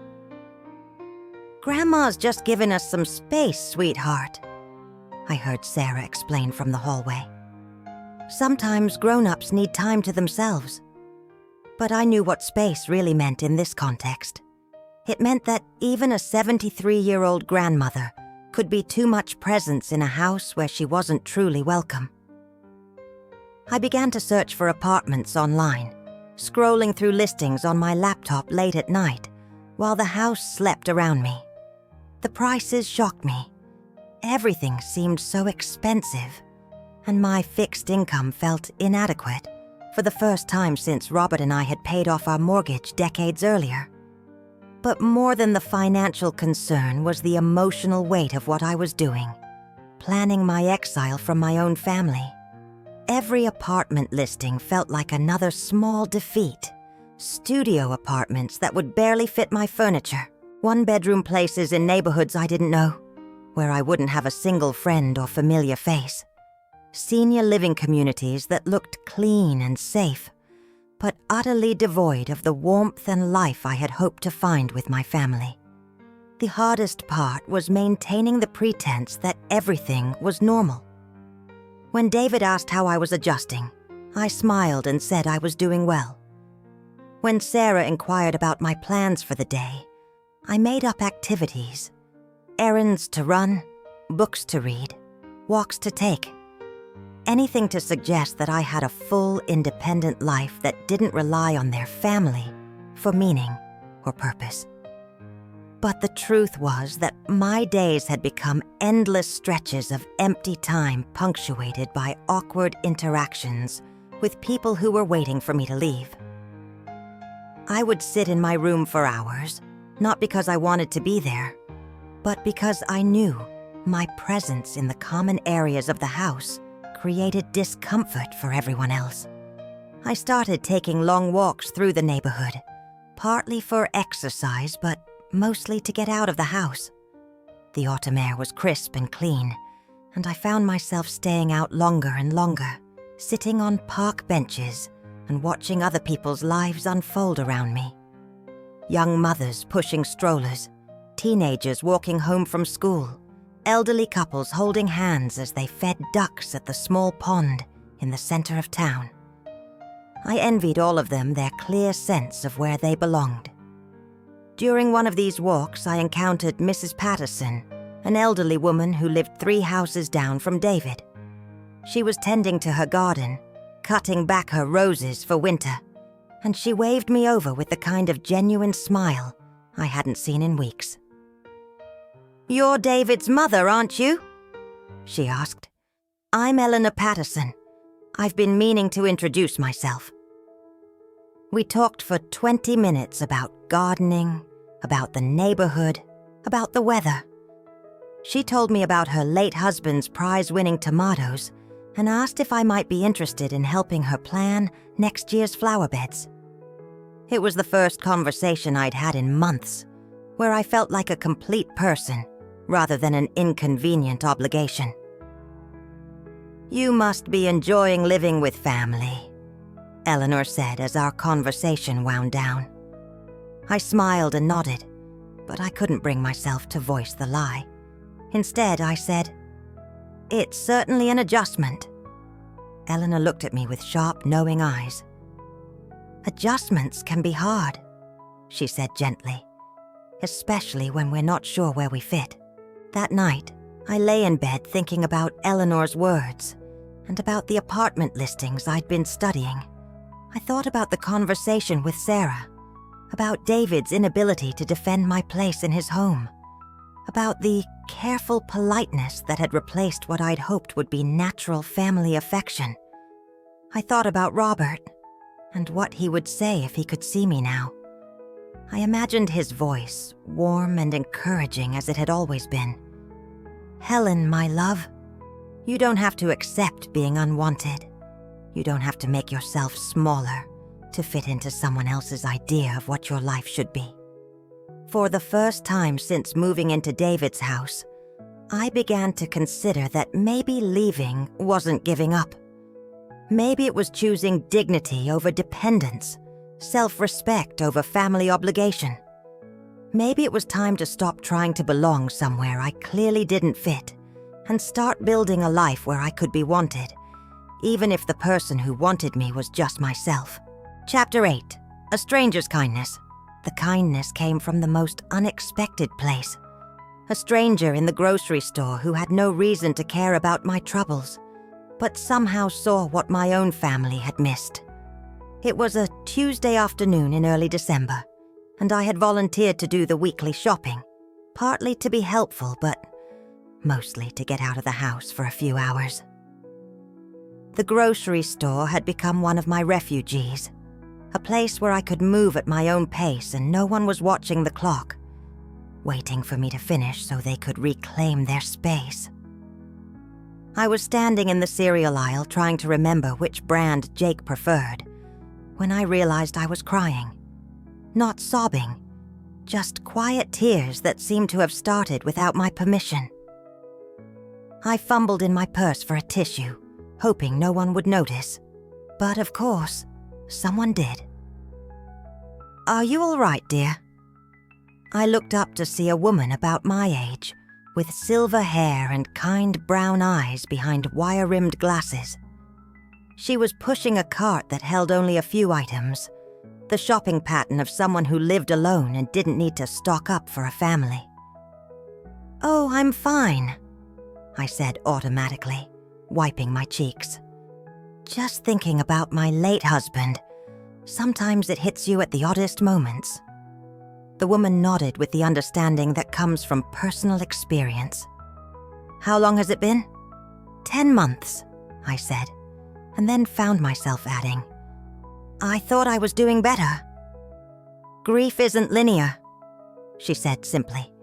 "Grandma's just given us some space, sweetheart," I heard Sarah explain from the hallway. Sometimes grown-ups need time to themselves. But I knew what space really meant in this context. It meant that even a 73-year-old grandmother could be too much presence in a house where she wasn't truly welcome. I began to search for apartments online, scrolling through listings on my laptop late at night while the house slept around me. The prices shocked me. Everything seemed so expensive, and my fixed income felt inadequate for the first time since Robert and I had paid off our mortgage decades earlier. But more than the financial concern was the emotional weight of what I was doing, planning my exile from my own family. Every apartment listing felt like another small defeat. Studio apartments that would barely fit my furniture, one-bedroom places in neighborhoods I didn't know, where I wouldn't have a single friend or familiar face. Senior living communities that looked clean and safe, but utterly devoid of the warmth and life I had hoped to find with my family. The hardest part was maintaining the pretense that everything was normal. When David asked how I was adjusting, I smiled and said I was doing well. When Sarah inquired about my plans for the day, I made up activities: errands to run, books to read, walks to take. Anything to suggest that I had a full, independent life that didn't rely on their family for meaning or purpose. But the truth was that my days had become endless stretches of empty time punctuated by awkward interactions with people who were waiting for me to leave. I would sit in my room for hours, not because I wanted to be there, but because I knew my presence in the common areas of the house created discomfort for everyone else. I started taking long walks through the neighborhood, partly for exercise, but mostly to get out of the house. The autumn air was crisp and clean, and I found myself staying out longer and longer, sitting on park benches and watching other people's lives unfold around me. Young mothers pushing strollers, teenagers walking home from school, elderly couples holding hands as they fed ducks at the small pond in the center of town. I envied all of them their clear sense of where they belonged. During one of these walks, I encountered Mrs. Patterson, an elderly woman who lived 3 houses down from David. She was tending to her garden, cutting back her roses for winter, and she waved me over with the kind of genuine smile I hadn't seen in weeks. "You're David's mother, aren't you?" she asked. "I'm Eleanor Patterson. I've been meaning to introduce myself." We talked for 20 minutes about gardening, about the neighborhood, about the weather. She told me about her late husband's prize-winning tomatoes and asked if I might be interested in helping her plan next year's flower beds. It was the first conversation I'd had in months, where I felt like a complete person rather than an inconvenient obligation. "You must be enjoying living with family," Eleanor said as our conversation wound down. I smiled and nodded, but I couldn't bring myself to voice the lie. Instead, I said, "It's certainly an adjustment." Eleanor looked at me with sharp, knowing eyes. "Adjustments can be hard," she said gently, "especially when we're not sure where we fit." That night, I lay in bed thinking about Eleanor's words and about the apartment listings I'd been studying. I thought about the conversation with Sarah, about David's inability to defend my place in his home, about the careful politeness that had replaced what I'd hoped would be natural family affection. I thought about Robert and what he would say if he could see me now. I imagined his voice, warm and encouraging as it had always been. "Helen, my love, you don't have to accept being unwanted. You don't have to make yourself smaller to fit into someone else's idea of what your life should be." For the first time since moving into David's house, I began to consider that maybe leaving wasn't giving up. Maybe it was choosing dignity over dependence, self-respect over family obligation. Maybe it was time to stop trying to belong somewhere I clearly didn't fit and start building a life where I could be wanted, even if the person who wanted me was just myself. Chapter 8. A stranger's kindness. The kindness came from the most unexpected place. A stranger in the grocery store who had no reason to care about my troubles, but somehow saw what my own family had missed. It was a Tuesday afternoon in early December, and I had volunteered to do the weekly shopping, partly to be helpful, but mostly to get out of the house for a few hours. The grocery store had become one of my refuges, a place where I could move at my own pace and no one was watching the clock, waiting for me to finish so they could reclaim their space. I was standing in the cereal aisle trying to remember which brand Jake preferred when I realized I was crying. Not sobbing, just quiet tears that seemed to have started without my permission. I fumbled in my purse for a tissue, hoping no one would notice. But of course, someone did. "Are you all right, dear?" I looked up to see a woman about my age, with silver hair and kind brown eyes behind wire-rimmed glasses. She was pushing a cart that held only a few items, the shopping pattern of someone who lived alone and didn't need to stock up for a family. "Oh, I'm fine," I said automatically, wiping my cheeks. "Just thinking about my late husband. Sometimes it hits you at the oddest moments." The woman nodded with the understanding that comes from personal experience. "How long has it been?" 10 months, I said, and then found myself adding, "I thought I was doing better." "Grief isn't linear," she said simply,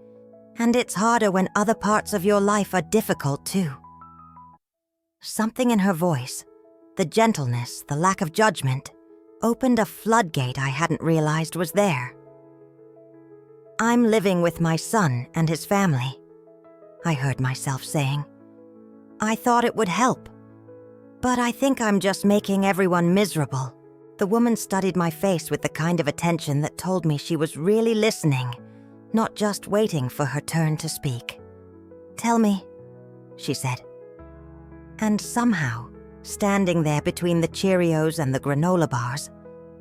"and it's harder when other parts of your life are difficult too." Something in her voice, the gentleness, the lack of judgment, opened a floodgate I hadn't realized was there. "I'm living with my son and his family," I heard myself saying. "I thought it would help, but I think I'm just making everyone miserable." The woman studied my face with the kind of attention that told me she was really listening, not just waiting for her turn to speak. "Tell me," she said. And somehow, standing there between the Cheerios and the granola bars,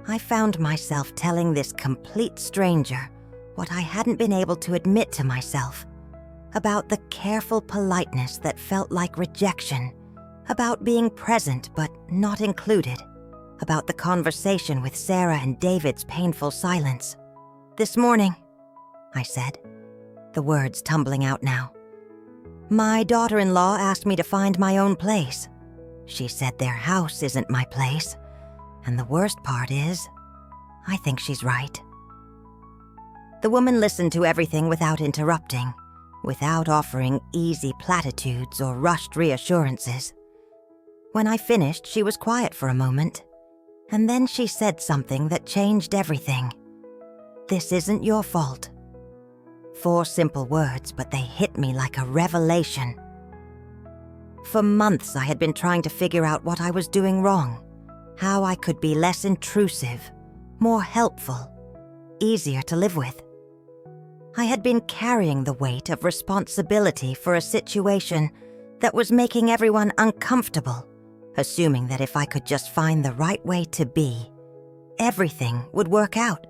I found myself telling this complete stranger what I hadn't been able to admit to myself, about the careful politeness that felt like rejection, about being present but not included, about the conversation with Sarah and David's painful silence. "This morning," I said, the words tumbling out now, "my daughter-in-law asked me to find my own place. She said their house isn't my place, and the worst part is, I think she's right." The woman listened to everything without interrupting, without offering easy platitudes or rushed reassurances. When I finished, she was quiet for a moment, and then she said something that changed everything. "This isn't your fault." 4 simple words, but they hit me like a revelation. For months, I had been trying to figure out what I was doing wrong, how I could be less intrusive, more helpful, easier to live with. I had been carrying the weight of responsibility for a situation that was making everyone uncomfortable, assuming that if I could just find the right way to be, everything would work out.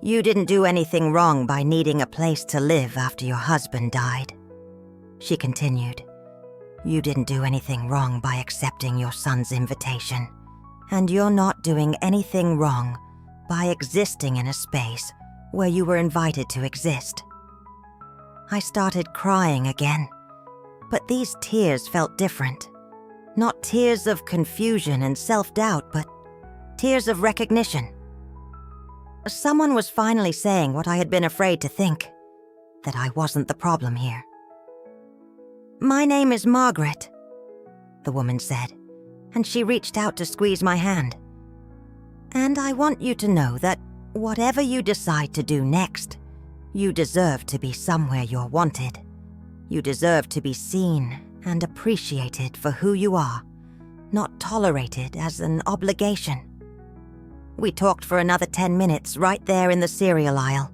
"You didn't do anything wrong by needing a place to live after your husband died," she continued. "You didn't do anything wrong by accepting your son's invitation, and you're not doing anything wrong by existing in a space where you were invited to exist." I started crying again, but these tears felt different. Not tears of confusion and self-doubt, but tears of recognition. Someone was finally saying what I had been afraid to think, that I wasn't the problem here. "My name is Margaret," the woman said, and she reached out to squeeze my hand. "And I want you to know that whatever you decide to do next, you deserve to be somewhere you're wanted. You deserve to be seen and appreciated for who you are, not tolerated as an obligation." We talked for another 10 minutes right there in the cereal aisle,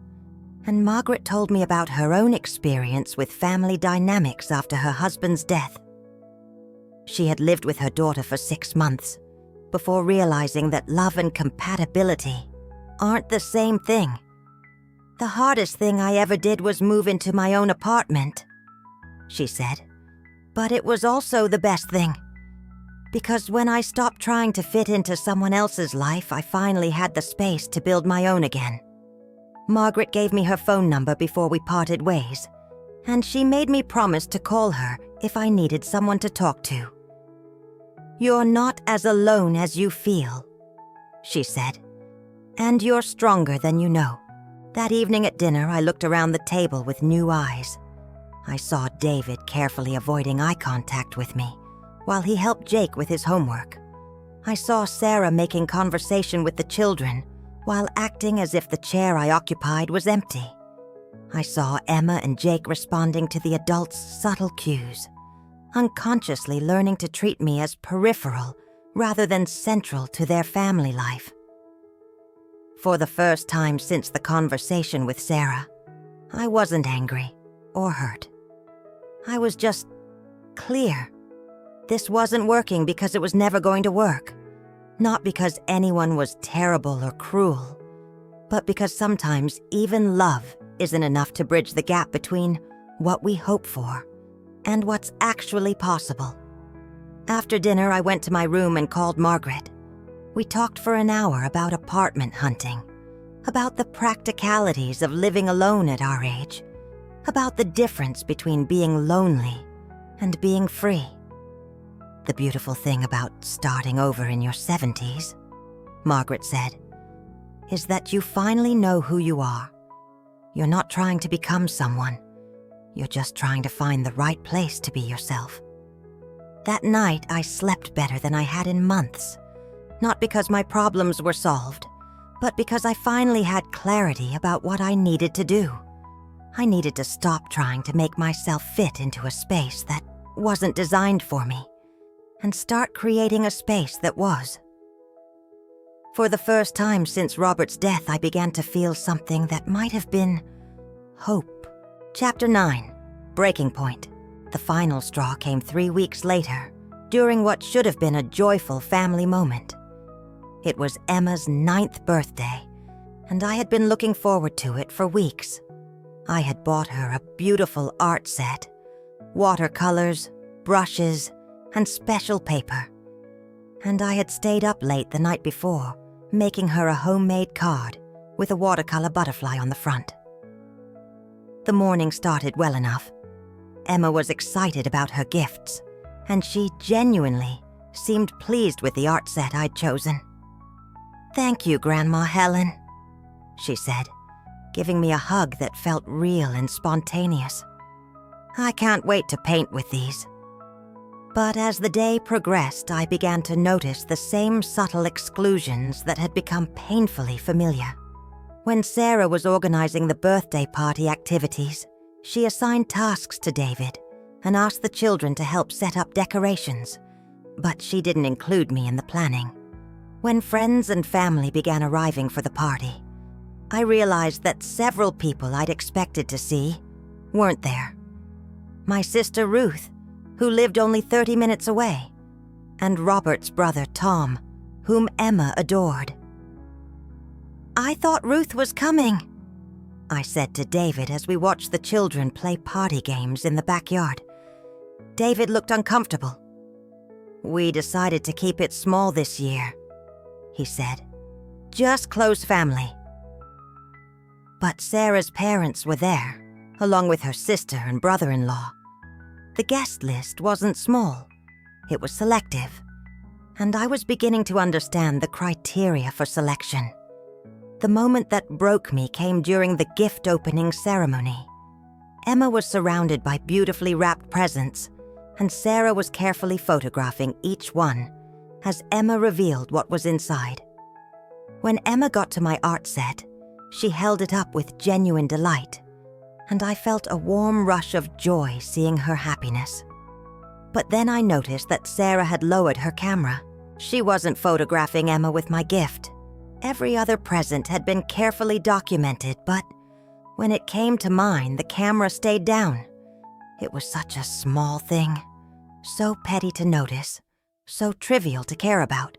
and Margaret told me about her own experience with family dynamics after her husband's death. She had lived with her daughter for 6 months before realizing that love and compatibility aren't the same thing. "The hardest thing I ever did was move into my own apartment," she said. "But it was also the best thing. Because when I stopped trying to fit into someone else's life, I finally had the space to build my own again." Margaret gave me her phone number before we parted ways, and she made me promise to call her if I needed someone to talk to. "You're not as alone as you feel," she said, "and you're stronger than you know." That evening at dinner, I looked around the table with new eyes. I saw David carefully avoiding eye contact with me while he helped Jake with his homework. I saw Sarah making conversation with the children while acting as if the chair I occupied was empty. I saw Emma and Jake responding to the adults' subtle cues, unconsciously learning to treat me as peripheral rather than central to their family life. For the first time since the conversation with Sarah, I wasn't angry or hurt. I was just clear. This wasn't working because it was never going to work. Not because anyone was terrible or cruel, but because sometimes even love isn't enough to bridge the gap between what we hope for and what's actually possible. After dinner, I went to my room and called Margaret. We talked for an hour about apartment hunting, about the practicalities of living alone at our age, about the difference between being lonely and being free. "The beautiful thing about starting over in your 70s, Margaret said, is that you finally know who you are. You're not trying to become someone. You're just trying to find the right place to be yourself." That night, I slept better than I had in months, not because my problems were solved, but because I finally had clarity about what I needed to do. I needed to stop trying to make myself fit into a space that wasn't designed for me, and start creating a space that was. For the first time since Robert's death, I began to feel something that might have been hope. Chapter 9, Breaking Point. The final straw came 3 weeks later, during what should have been a joyful family moment. It was Emma's 9th birthday, and I had been looking forward to it for weeks. I had bought her a beautiful art set, watercolors, brushes, and special paper. And I had stayed up late the night before, making her a homemade card with a watercolor butterfly on the front. The morning started well enough. Emma was excited about her gifts, and she genuinely seemed pleased with the art set I'd chosen. "Thank you, Grandma Helen," she said, giving me a hug that felt real and spontaneous. "I can't wait to paint with these." But as the day progressed, I began to notice the same subtle exclusions that had become painfully familiar. When Sarah was organizing the birthday party activities, she assigned tasks to David and asked the children to help set up decorations, but she didn't include me in the planning. When friends and family began arriving for the party, I realized that several people I'd expected to see weren't there. My sister Ruth, who lived only 30 minutes away, and Robert's brother Tom, whom Emma adored. "I thought Ruth was coming," I said to David as we watched the children play party games in the backyard. David looked uncomfortable. "We decided to keep it small this year," he said. "Just close family." But Sarah's parents were there, along with her sister and brother-in-law. The guest list wasn't small. It was selective, and I was beginning to understand the criteria for selection. The moment that broke me came during the gift opening ceremony. Emma was surrounded by beautifully wrapped presents, and Sarah was carefully photographing each one as Emma revealed what was inside. When Emma got to my art set, she held it up with genuine delight, and I felt a warm rush of joy seeing her happiness. But then I noticed that Sarah had lowered her camera. She wasn't photographing Emma with my gift. Every other present had been carefully documented, but when it came to mine, the camera stayed down. It was such a small thing, so petty to notice, so trivial to care about.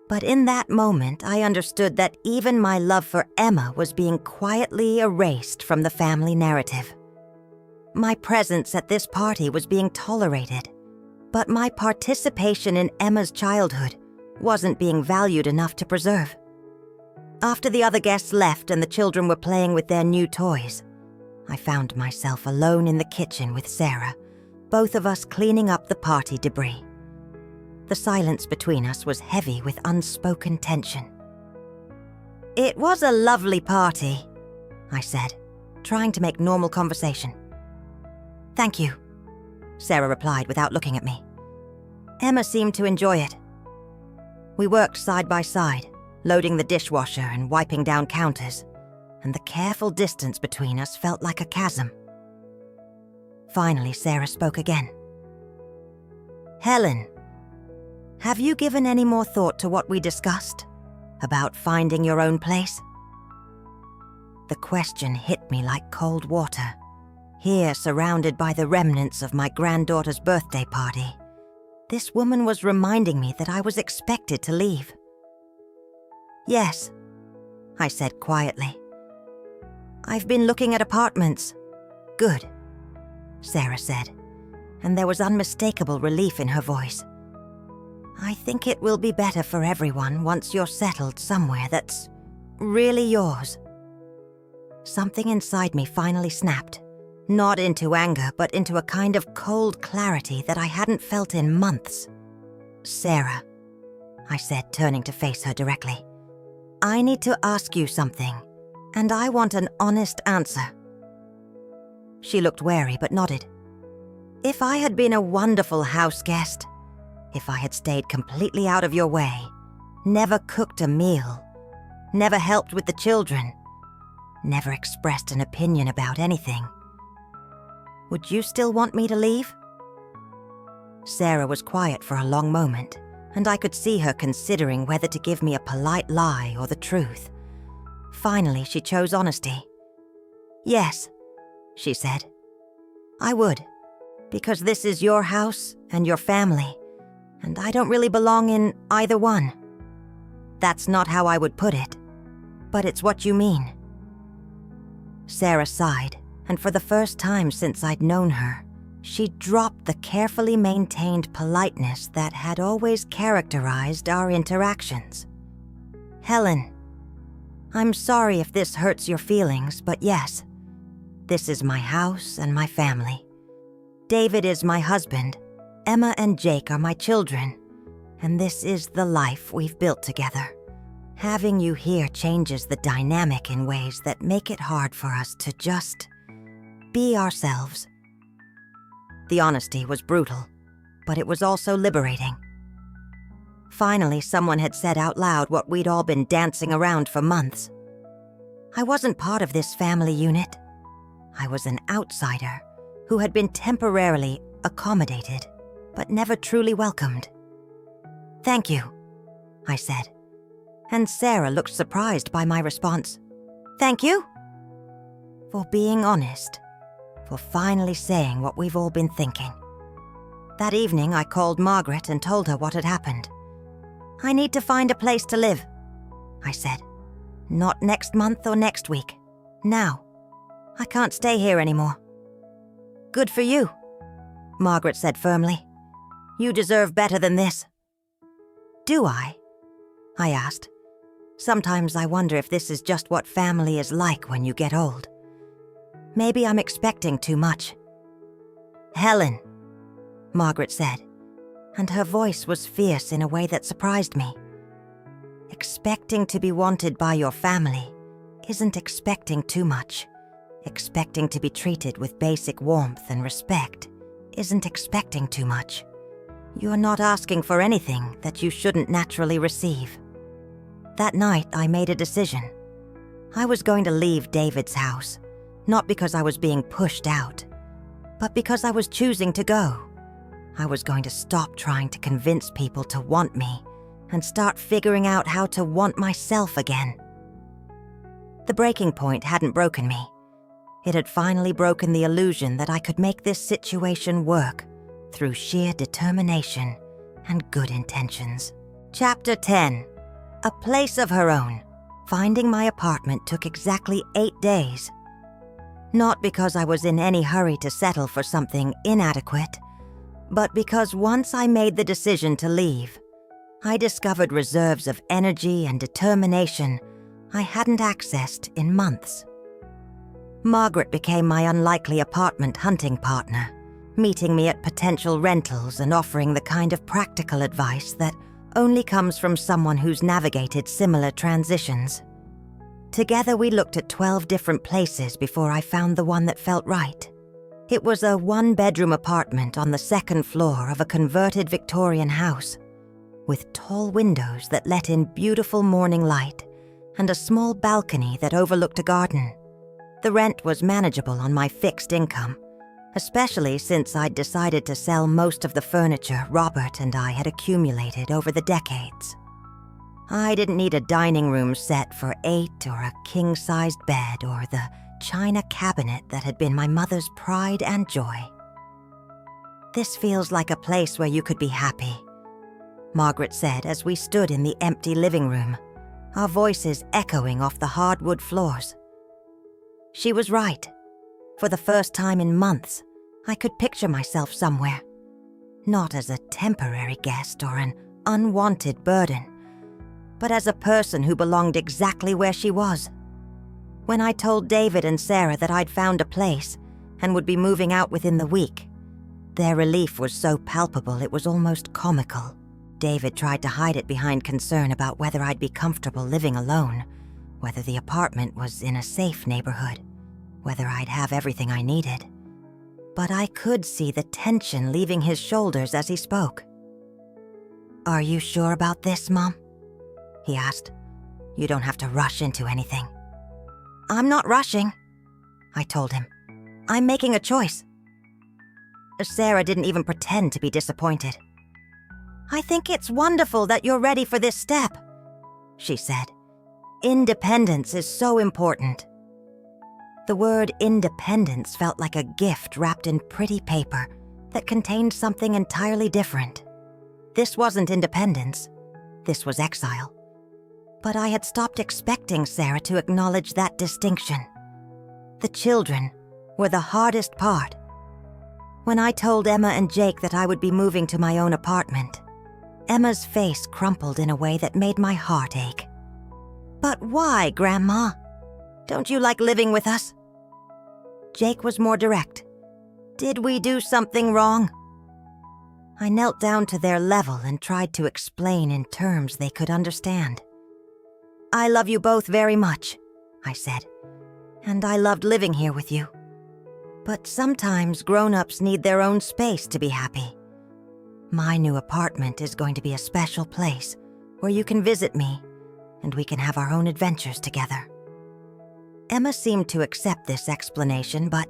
But in that moment, I understood that even my love for Emma was being quietly erased from the family narrative. My presence at this party was being tolerated, but my participation in Emma's childhood wasn't being valued enough to preserve. After the other guests left and the children were playing with their new toys, I found myself alone in the kitchen with Sarah, both of us cleaning up the party debris. The silence between us was heavy with unspoken tension. "It was a lovely party," I said, trying to make normal conversation. "Thank you," Sarah replied without looking at me. "Emma seemed to enjoy it." We worked side by side, loading the dishwasher and wiping down counters, and the careful distance between us felt like a chasm. Finally, Sarah spoke again. "Helen, have you given any more thought to what we discussed about finding your own place?" The question hit me like cold water. Here, surrounded by the remnants of my granddaughter's birthday party, this woman was reminding me that I was expected to leave. "Yes," I said quietly. "I've been looking at apartments." "Good," Sarah said, and there was unmistakable relief in her voice. "I think it will be better for everyone once you're settled somewhere that's really yours." Something inside me finally snapped, not into anger, but into a kind of cold clarity that I hadn't felt in months. "Sarah," I said, turning to face her directly, "I need to ask you something, and I want an honest answer." She looked wary but nodded. "If I had been a wonderful house guest, if I had stayed completely out of your way, never cooked a meal, never helped with the children, never expressed an opinion about anything, would you still want me to leave?" Sarah was quiet for a long moment, and I could see her considering whether to give me a polite lie or the truth. Finally, she chose honesty. "Yes," she said. "I would, because this is your house and your family, and I don't really belong in either one. That's not how I would put it, but it's what you mean." Sarah sighed, and for the first time since I'd known her, she dropped the carefully maintained politeness that had always characterized our interactions. "Helen, I'm sorry if this hurts your feelings, but yes, this is my house and my family. David is my husband, Emma and Jake are my children, and this is the life we've built together. Having you here changes the dynamic in ways that make it hard for us to just be ourselves." The honesty was brutal, but it was also liberating. Finally, someone had said out loud what we'd all been dancing around for months. I wasn't part of this family unit. I was an outsider who had been temporarily accommodated, but never truly welcomed. "Thank you," I said, and Sarah looked surprised by my response. "Thank you?" For being honest, for finally saying what we've all been thinking. That evening, I called Margaret and told her what had happened. "I need to find a place to live," I said. "Not next month or next week. Now. I can't stay here anymore." "Good for you," Margaret said firmly. "You deserve better than this." "Do I?" I asked. Sometimes I wonder if this is just what family is like when you get old. Maybe I'm expecting too much. "Helen," Margaret said, and her voice was fierce in a way that surprised me. "Expecting to be wanted by your family isn't expecting too much. Expecting to be treated with basic warmth and respect isn't expecting too much. You're not asking for anything that you shouldn't naturally receive." That night, I made a decision. I was going to leave David's house, not because I was being pushed out, but because I was choosing to go. I was going to stop trying to convince people to want me and start figuring out how to want myself again. The breaking point hadn't broken me. It had finally broken the illusion that I could make this situation work through sheer determination and good intentions. Chapter 10. A place of her own. Finding my apartment took exactly 8 days. Not because I was in any hurry to settle for something inadequate, but because once I made the decision to leave, I discovered reserves of energy and determination I hadn't accessed in months. Margaret became my unlikely apartment hunting partner, meeting me at potential rentals and offering the kind of practical advice that only comes from someone who's navigated similar transitions. Together we looked at 12 different places before I found the one that felt right. It was a 1-bedroom apartment on the 2nd floor of a converted Victorian house, with tall windows that let in beautiful morning light and a small balcony that overlooked a garden. The rent was manageable on my fixed income, especially since I'd decided to sell most of the furniture Robert and I had accumulated over the decades. I didn't need a dining room set for 8 or a king-sized bed or the china cabinet that had been my mother's pride and joy. "This feels like a place where you could be happy," Margaret said as we stood in the empty living room, our voices echoing off the hardwood floors. She was right. For the first time in months, I could picture myself somewhere. Not as a temporary guest or an unwanted burden, but as a person who belonged exactly where she was. When I told David and Sarah that I'd found a place and would be moving out within the week, their relief was so palpable it was almost comical. David tried to hide it behind concern about whether I'd be comfortable living alone, whether the apartment was in a safe neighborhood, whether I'd have everything I needed. But I could see the tension leaving his shoulders as he spoke. "Are you sure about this, Mom?" he asked. "You don't have to rush into anything." "I'm not rushing," I told him. "I'm making a choice." Sarah didn't even pretend to be disappointed. "I think it's wonderful that you're ready for this step," she said. "Independence is so important." The word independence felt like a gift wrapped in pretty paper that contained something entirely different. This wasn't independence. This was exile. But I had stopped expecting Sarah to acknowledge that distinction. The children were the hardest part. When I told Emma and Jake that I would be moving to my own apartment, Emma's face crumpled in a way that made my heart ache. "But why, Grandma? Don't you like living with us?" Jake was more direct. "Did we do something wrong?" I knelt down to their level and tried to explain in terms they could understand. "I love you both very much," I said, "and I loved living here with you. But sometimes grown-ups need their own space to be happy. My new apartment is going to be a special place where you can visit me and we can have our own adventures together." Emma seemed to accept this explanation, but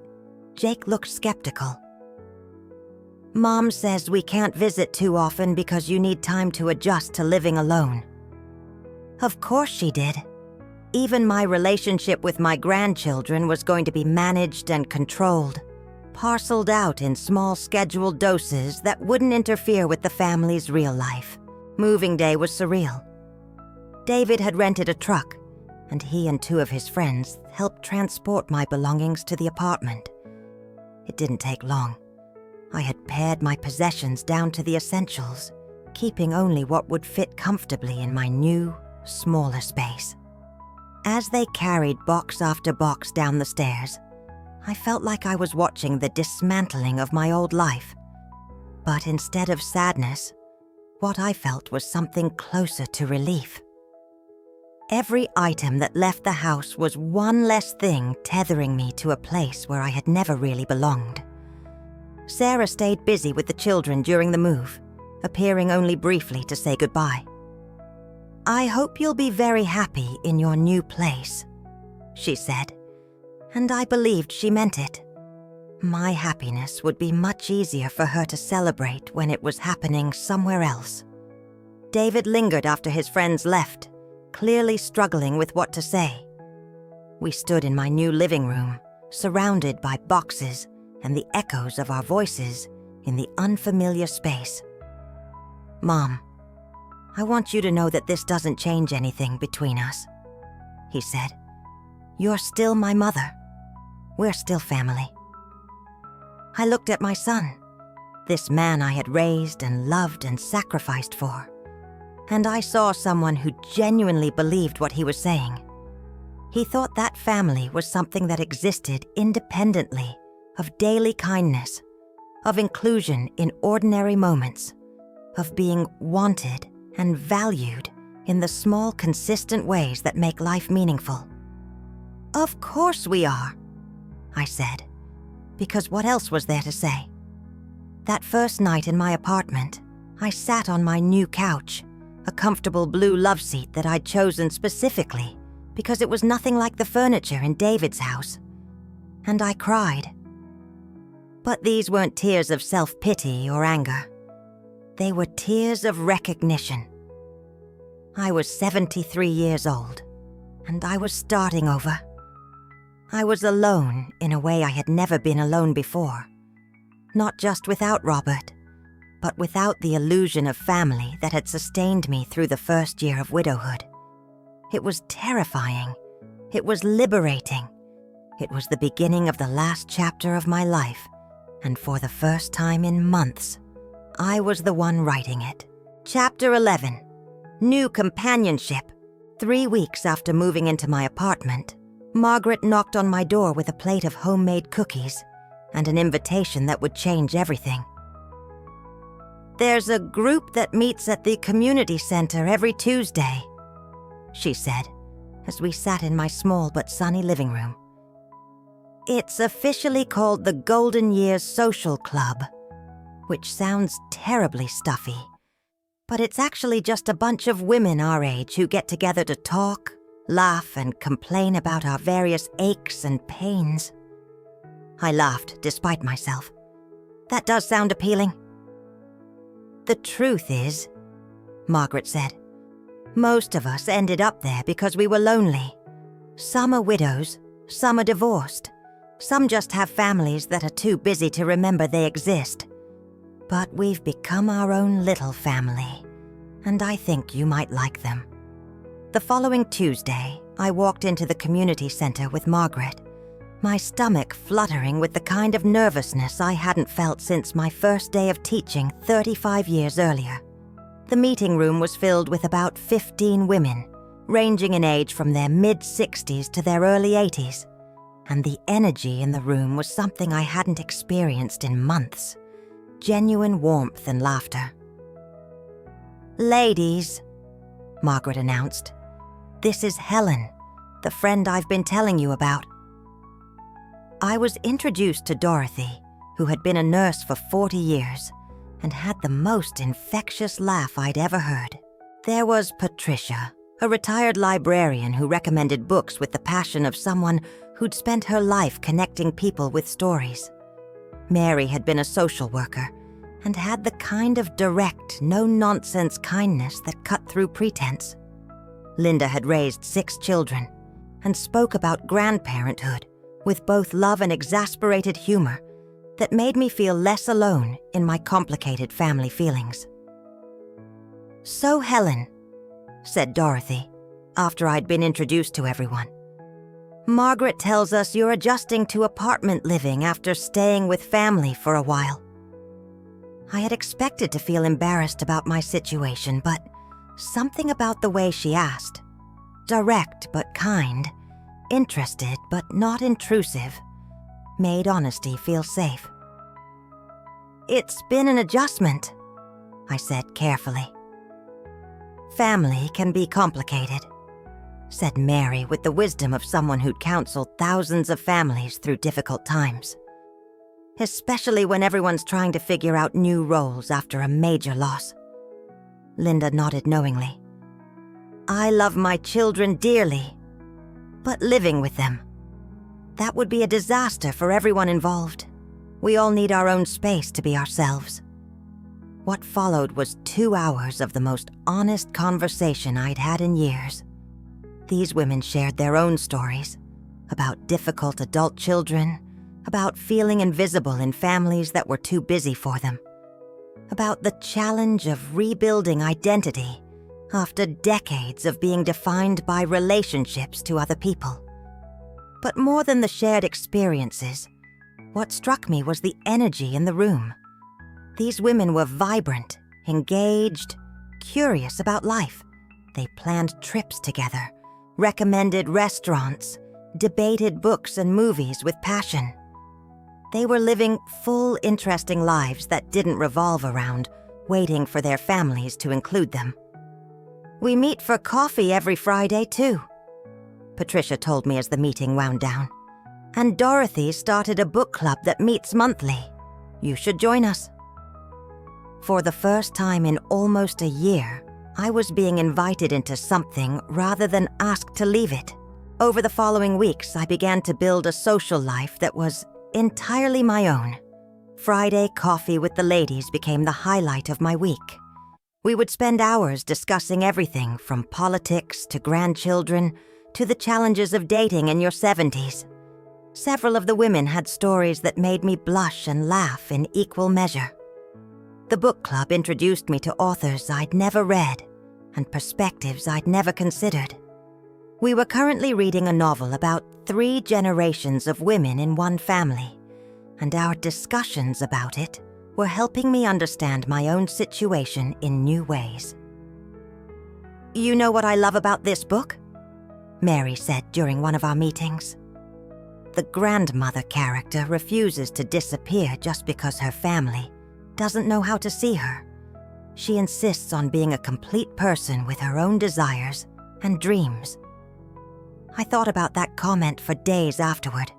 Jake looked skeptical. "Mom says we can't visit too often because you need time to adjust to living alone." Of course she did. Even my relationship with my grandchildren was going to be managed and controlled, parceled out in small scheduled doses that wouldn't interfere with the family's real life. Moving day was surreal. David had rented a truck, and he and 2 of his friends helped transport my belongings to the apartment. It didn't take long. I had pared my possessions down to the essentials, keeping only what would fit comfortably in my new, smaller space. As they carried box after box down the stairs, I felt like I was watching the dismantling of my old life. But instead of sadness, what I felt was something closer to relief. Every item that left the house was one less thing tethering me to a place where I had never really belonged. Sarah stayed busy with the children during the move, appearing only briefly to say goodbye. "I hope you'll be very happy in your new place," she said, and I believed she meant it. My happiness would be much easier for her to celebrate when it was happening somewhere else. David lingered after his friends left, clearly struggling with what to say. We stood in my new living room, surrounded by boxes and the echoes of our voices in the unfamiliar space. "Mom, I want you to know that this doesn't change anything between us," he said. "You're still my mother. We're still family." I looked at my son, this man I had raised and loved and sacrificed for, and I saw someone who genuinely believed what he was saying. He thought that family was something that existed independently of daily kindness, of inclusion in ordinary moments, of being wanted and valued in the small, consistent ways that make life meaningful. "Of course we are," I said, because what else was there to say? That first night in my apartment, I sat on my new couch, a comfortable blue love seat that I'd chosen specifically because it was nothing like the furniture in David's house, and I cried. But these weren't tears of self-pity or anger. They were tears of recognition. I was 73 years old, and I was starting over. I was alone in a way I had never been alone before. Not just without Robert, but without the illusion of family that had sustained me through the first year of widowhood. It was terrifying. It was liberating. It was the beginning of the last chapter of my life, and for the first time in months, I was the one writing it. Chapter 11. New companionship. 3 weeks after moving into my apartment, Margaret knocked on my door with a plate of homemade cookies and an invitation that would change everything. "There's a group that meets at the community center every Tuesday," she said, as we sat in my small but sunny living room. "It's officially called the Golden Years Social Club, which sounds terribly stuffy, but it's actually just a bunch of women our age who get together to talk, laugh, and complain about our various aches and pains." I laughed despite myself. "That does sound appealing." "The truth is," Margaret said, "most of us ended up there because we were lonely. Some are widows, some are divorced, some just have families that are too busy to remember they exist. But we've become our own little family, and I think you might like them." The following Tuesday, I walked into the community center with Margaret, my stomach fluttering with the kind of nervousness I hadn't felt since my first day of teaching 35 years earlier. The meeting room was filled with about 15 women, ranging in age from their mid-60s to their early 80s, and the energy in the room was something I hadn't experienced in months. Genuine warmth and laughter. "Ladies," Margaret announced, "this is Helen, the friend I've been telling you about." I was introduced to Dorothy, who had been a nurse for 40 years and had the most infectious laugh I'd ever heard. There was Patricia, a retired librarian who recommended books with the passion of someone who'd spent her life connecting people with stories. Mary had been a social worker and had the kind of direct, no-nonsense kindness that cut through pretense. Linda had raised 6 children and spoke about grandparenthood with both love and exasperated humor that made me feel less alone in my complicated family feelings. "So, Helen," said Dorothy, after I'd been introduced to everyone, "Margaret tells us you're adjusting to apartment living after staying with family for a while." I had expected to feel embarrassed about my situation, but something about the way she asked, direct but kind, interested but not intrusive, made honesty feel safe. "It's been an adjustment," I said carefully. "Family can be complicated," said Mary with the wisdom of someone who'd counseled thousands of families through difficult times. "Especially when everyone's trying to figure out new roles after a major loss." Linda nodded knowingly. "I love my children dearly, but living with them, that would be a disaster for everyone involved. We all need our own space to be ourselves." What followed was 2 hours of the most honest conversation I'd had in years. These women shared their own stories about difficult adult children, about feeling invisible in families that were too busy for them, about the challenge of rebuilding identity after decades of being defined by relationships to other people. But more than the shared experiences, what struck me was the energy in the room. These women were vibrant, engaged, curious about life. They planned trips together, recommended restaurants, debated books and movies with passion. They were living full, interesting lives that didn't revolve around waiting for their families to include them. "We meet for coffee every Friday, too," Patricia told me as the meeting wound down. "And Dorothy started a book club that meets monthly. You should join us." For the first time in almost a year, I was being invited into something rather than asked to leave it. Over the following weeks, I began to build a social life that was entirely my own. Friday coffee with the ladies became the highlight of my week. We would spend hours discussing everything from politics to grandchildren to the challenges of dating in your 70s. Several of the women had stories that made me blush and laugh in equal measure. The book club introduced me to authors I'd never read and perspectives I'd never considered. We were currently reading a novel about 3 generations of women in one family, and our discussions about it were helping me understand my own situation in new ways. "You know what I love about this book?" Mary said during one of our meetings. The grandmother character refuses to disappear just because her family doesn't know how to see her. She insists on being a complete person with her own desires and dreams. I thought about that comment for days afterward.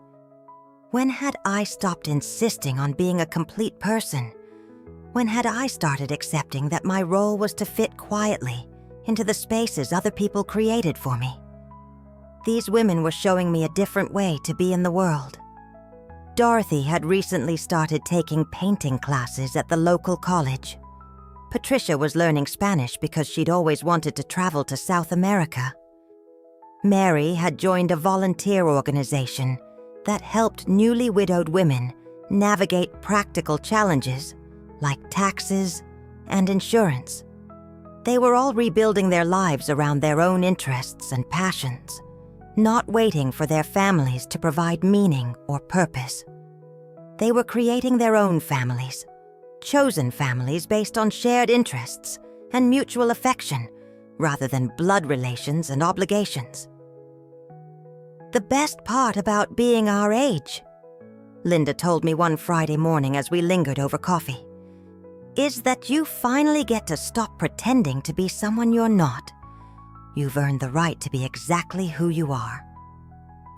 When had I stopped insisting on being a complete person? When had I started accepting that my role was to fit quietly into the spaces other people created for me? These women were showing me a different way to be in the world. Dorothy had recently started taking painting classes at the local college. Patricia was learning Spanish because she'd always wanted to travel to South America. Mary had joined a volunteer organization that helped newly widowed women navigate practical challenges like taxes and insurance. They were all rebuilding their lives around their own interests and passions, not waiting for their families to provide meaning or purpose. They were creating their own families, chosen families based on shared interests and mutual affection, rather than blood relations and obligations. "The best part about being our age," Linda told me one Friday morning as we lingered over coffee, "is that you finally get to stop pretending to be someone you're not. You've earned the right to be exactly who you are."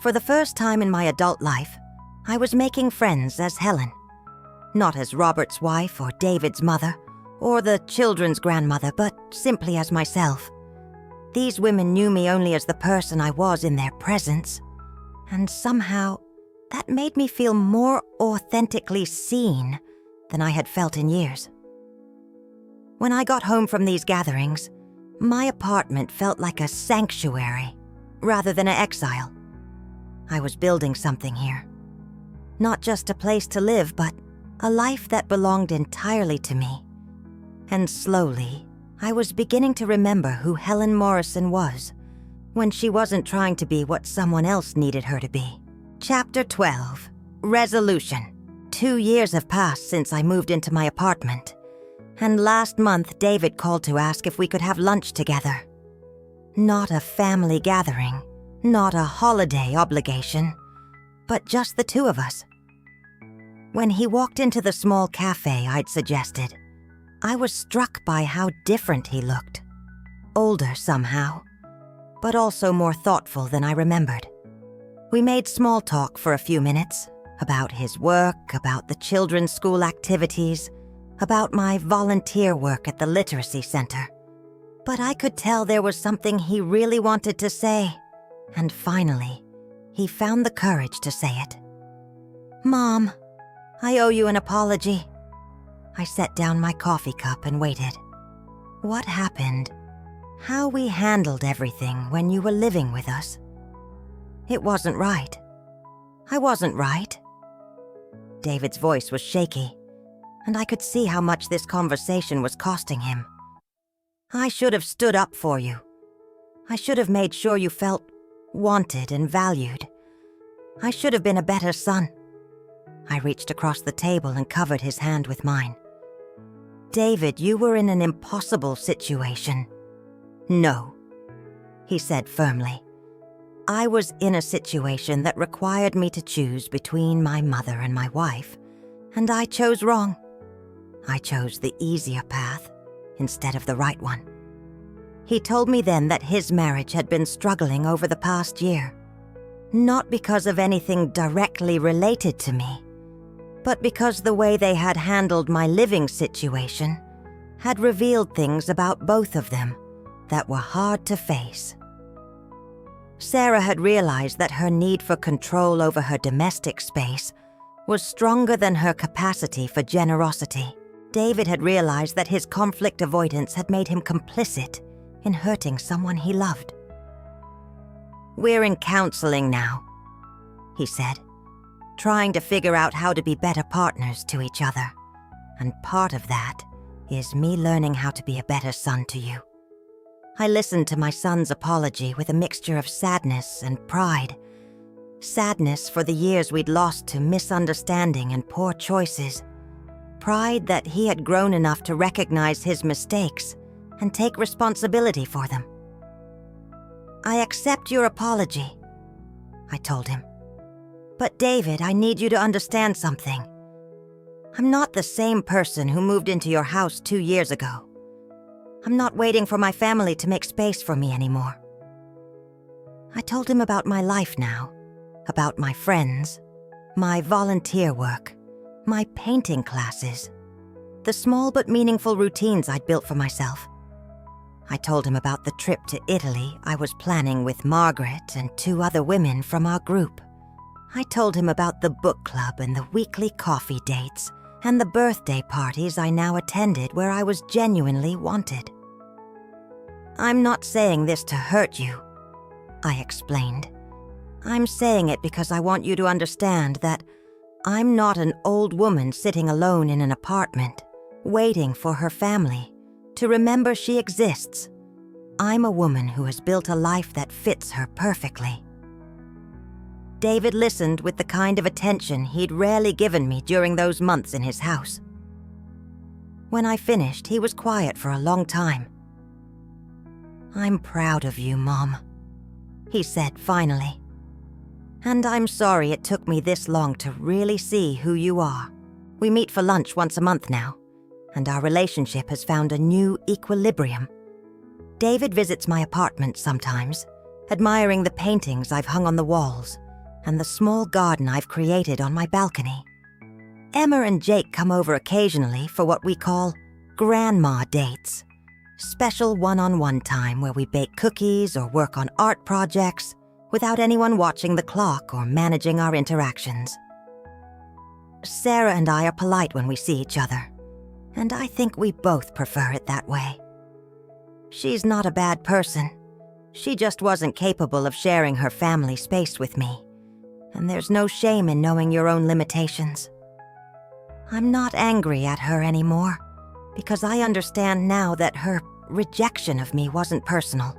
For the first time in my adult life, I was making friends as Helen. Not as Robert's wife or David's mother or the children's grandmother, but simply as myself. These women knew me only as the person I was in their presence, and somehow that made me feel more authentically seen than I had felt in years. When I got home from these gatherings, my apartment felt like a sanctuary rather than an exile. I was building something here. Not just a place to live, but a life that belonged entirely to me. And slowly, I was beginning to remember who Helen Morrison was when she wasn't trying to be what someone else needed her to be. Chapter 12. Resolution. 2 years have passed since I moved into my apartment, and last month David called to ask if we could have lunch together. Not a family gathering, not a holiday obligation, but just the 2 of us. When he walked into the small cafe I'd suggested, I was struck by how different he looked. Older somehow, but also more thoughtful than I remembered. We made small talk for a few minutes about his work, about the children's school activities, about my volunteer work at the literacy center. But I could tell there was something he really wanted to say, and finally, he found the courage to say it. "Mom, I owe you an apology." I set down my coffee cup and waited. What happened? How we handled everything when you were living with us? It wasn't right. I wasn't right. David's voice was shaky, and I could see how much this conversation was costing him. I should have stood up for you. I should have made sure you felt wanted and valued. I should have been a better son. I reached across the table and covered his hand with mine. David, you were in an impossible situation. No, he said firmly. I was in a situation that required me to choose between my mother and my wife, and I chose wrong. I chose the easier path instead of the right one. He told me then that his marriage had been struggling over the past year, not because of anything directly related to me, but because the way they had handled my living situation had revealed things about both of them that were hard to face. Sarah had realized that her need for control over her domestic space was stronger than her capacity for generosity. David had realized that his conflict avoidance had made him complicit in hurting someone he loved. We're in counseling now, he said, trying to figure out how to be better partners to each other. And part of that is me learning how to be a better son to you. I listened to my son's apology with a mixture of sadness and pride. Sadness for the years we'd lost to misunderstanding and poor choices. Pride that he had grown enough to recognize his mistakes and take responsibility for them. I accept your apology, I told him. But David, I need you to understand something. I'm not the same person who moved into your house 2 years ago. I'm not waiting for my family to make space for me anymore. I told him about my life now, about my friends, my volunteer work, my painting classes, the small but meaningful routines I'd built for myself. I told him about the trip to Italy I was planning with Margaret and 2 other women from our group. I told him about the book club and the weekly coffee dates and the birthday parties I now attended where I was genuinely wanted. I'm not saying this to hurt you, I explained. I'm saying it because I want you to understand that I'm not an old woman sitting alone in an apartment, waiting for her family to remember she exists. I'm a woman who has built a life that fits her perfectly. David listened with the kind of attention he'd rarely given me during those months in his house. When I finished, he was quiet for a long time. I'm proud of you, Mom, he said finally. And I'm sorry it took me this long to really see who you are. We meet for lunch once a month now, and our relationship has found a new equilibrium. David visits my apartment sometimes, admiring the paintings I've hung on the walls and the small garden I've created on my balcony. Emma and Jake come over occasionally for what we call grandma dates, special one-on-one time where we bake cookies or work on art projects without anyone watching the clock or managing our interactions. Sarah and I are polite when we see each other, and I think we both prefer it that way. She's not a bad person. She just wasn't capable of sharing her family space with me, and there's no shame in knowing your own limitations. I'm not angry at her anymore, because I understand now that her rejection of me wasn't personal.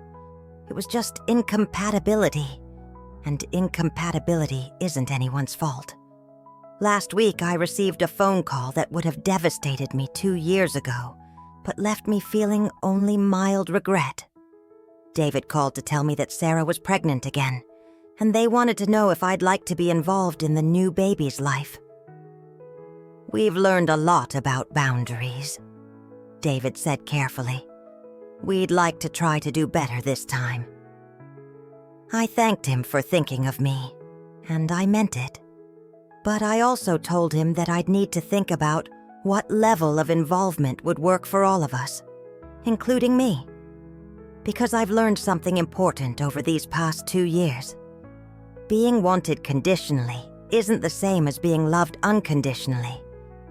It was just incompatibility, and incompatibility isn't anyone's fault. Last week, I received a phone call that would have devastated me 2 years ago, but left me feeling only mild regret. David called to tell me that Sarah was pregnant again, and they wanted to know if I'd like to be involved in the new baby's life. We've learned a lot about boundaries, David said carefully. We'd like to try to do better this time. I thanked him for thinking of me, and I meant it. But I also told him that I'd need to think about what level of involvement would work for all of us, including me. Because I've learned something important over these past 2 years. Being wanted conditionally isn't the same as being loved unconditionally,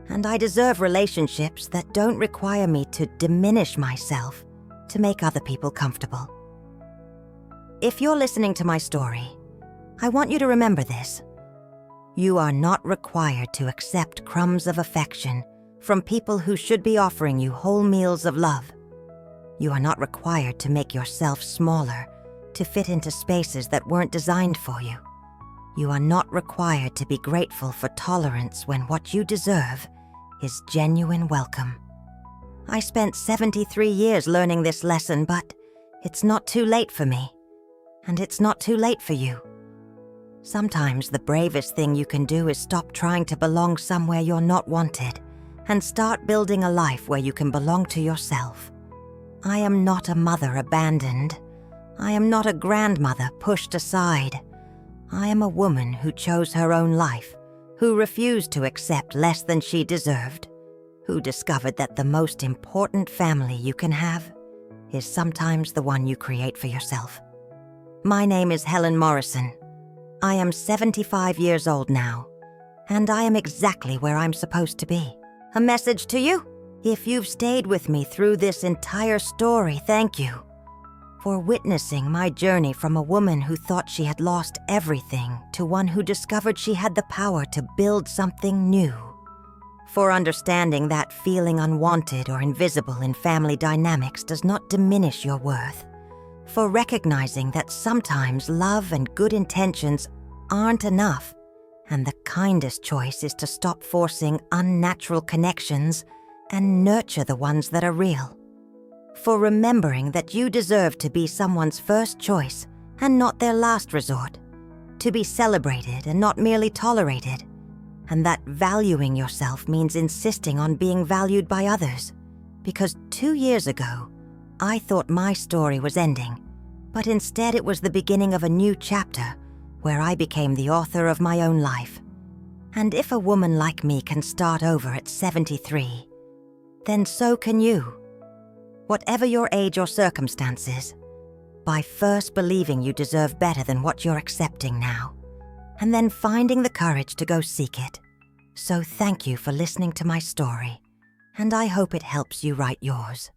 And I deserve relationships that don't require me to diminish myself to make other people comfortable. If you're listening to my story, I want you to remember this. You are not required to accept crumbs of affection from people who should be offering you whole meals of love. You are not required to make yourself smaller to fit into spaces that weren't designed for you. You are not required to be grateful for tolerance when what you deserve is genuine welcome. I spent 73 years learning this lesson, but it's not too late for me, and it's not too late for you. Sometimes the bravest thing you can do is stop trying to belong somewhere you're not wanted and start building a life where you can belong to yourself. I am not a mother abandoned. I am not a grandmother pushed aside. I am a woman who chose her own life, who refused to accept less than she deserved, who discovered that the most important family you can have is sometimes the one you create for yourself. My name is Helen Morrison. I am 75 years old now, and I am exactly where I'm supposed to be. A message to you? If you've stayed with me through this entire story, thank you for witnessing my journey from a woman who thought she had lost everything to one who discovered she had the power to build something new. For understanding that feeling unwanted or invisible in family dynamics does not diminish your worth. For recognizing that sometimes love and good intentions aren't enough, and the kindest choice is to stop forcing unnatural connections and nurture the ones that are real. For remembering that you deserve to be someone's first choice and not their last resort, to be celebrated and not merely tolerated, and that valuing yourself means insisting on being valued by others. Because 2 years ago, I thought my story was ending, but instead it was the beginning of a new chapter where I became the author of my own life. And if a woman like me can start over at 73, then so can you. Whatever your age or circumstances, by first believing you deserve better than what you're accepting now, and then finding the courage to go seek it. So thank you for listening to my story, and I hope it helps you write yours.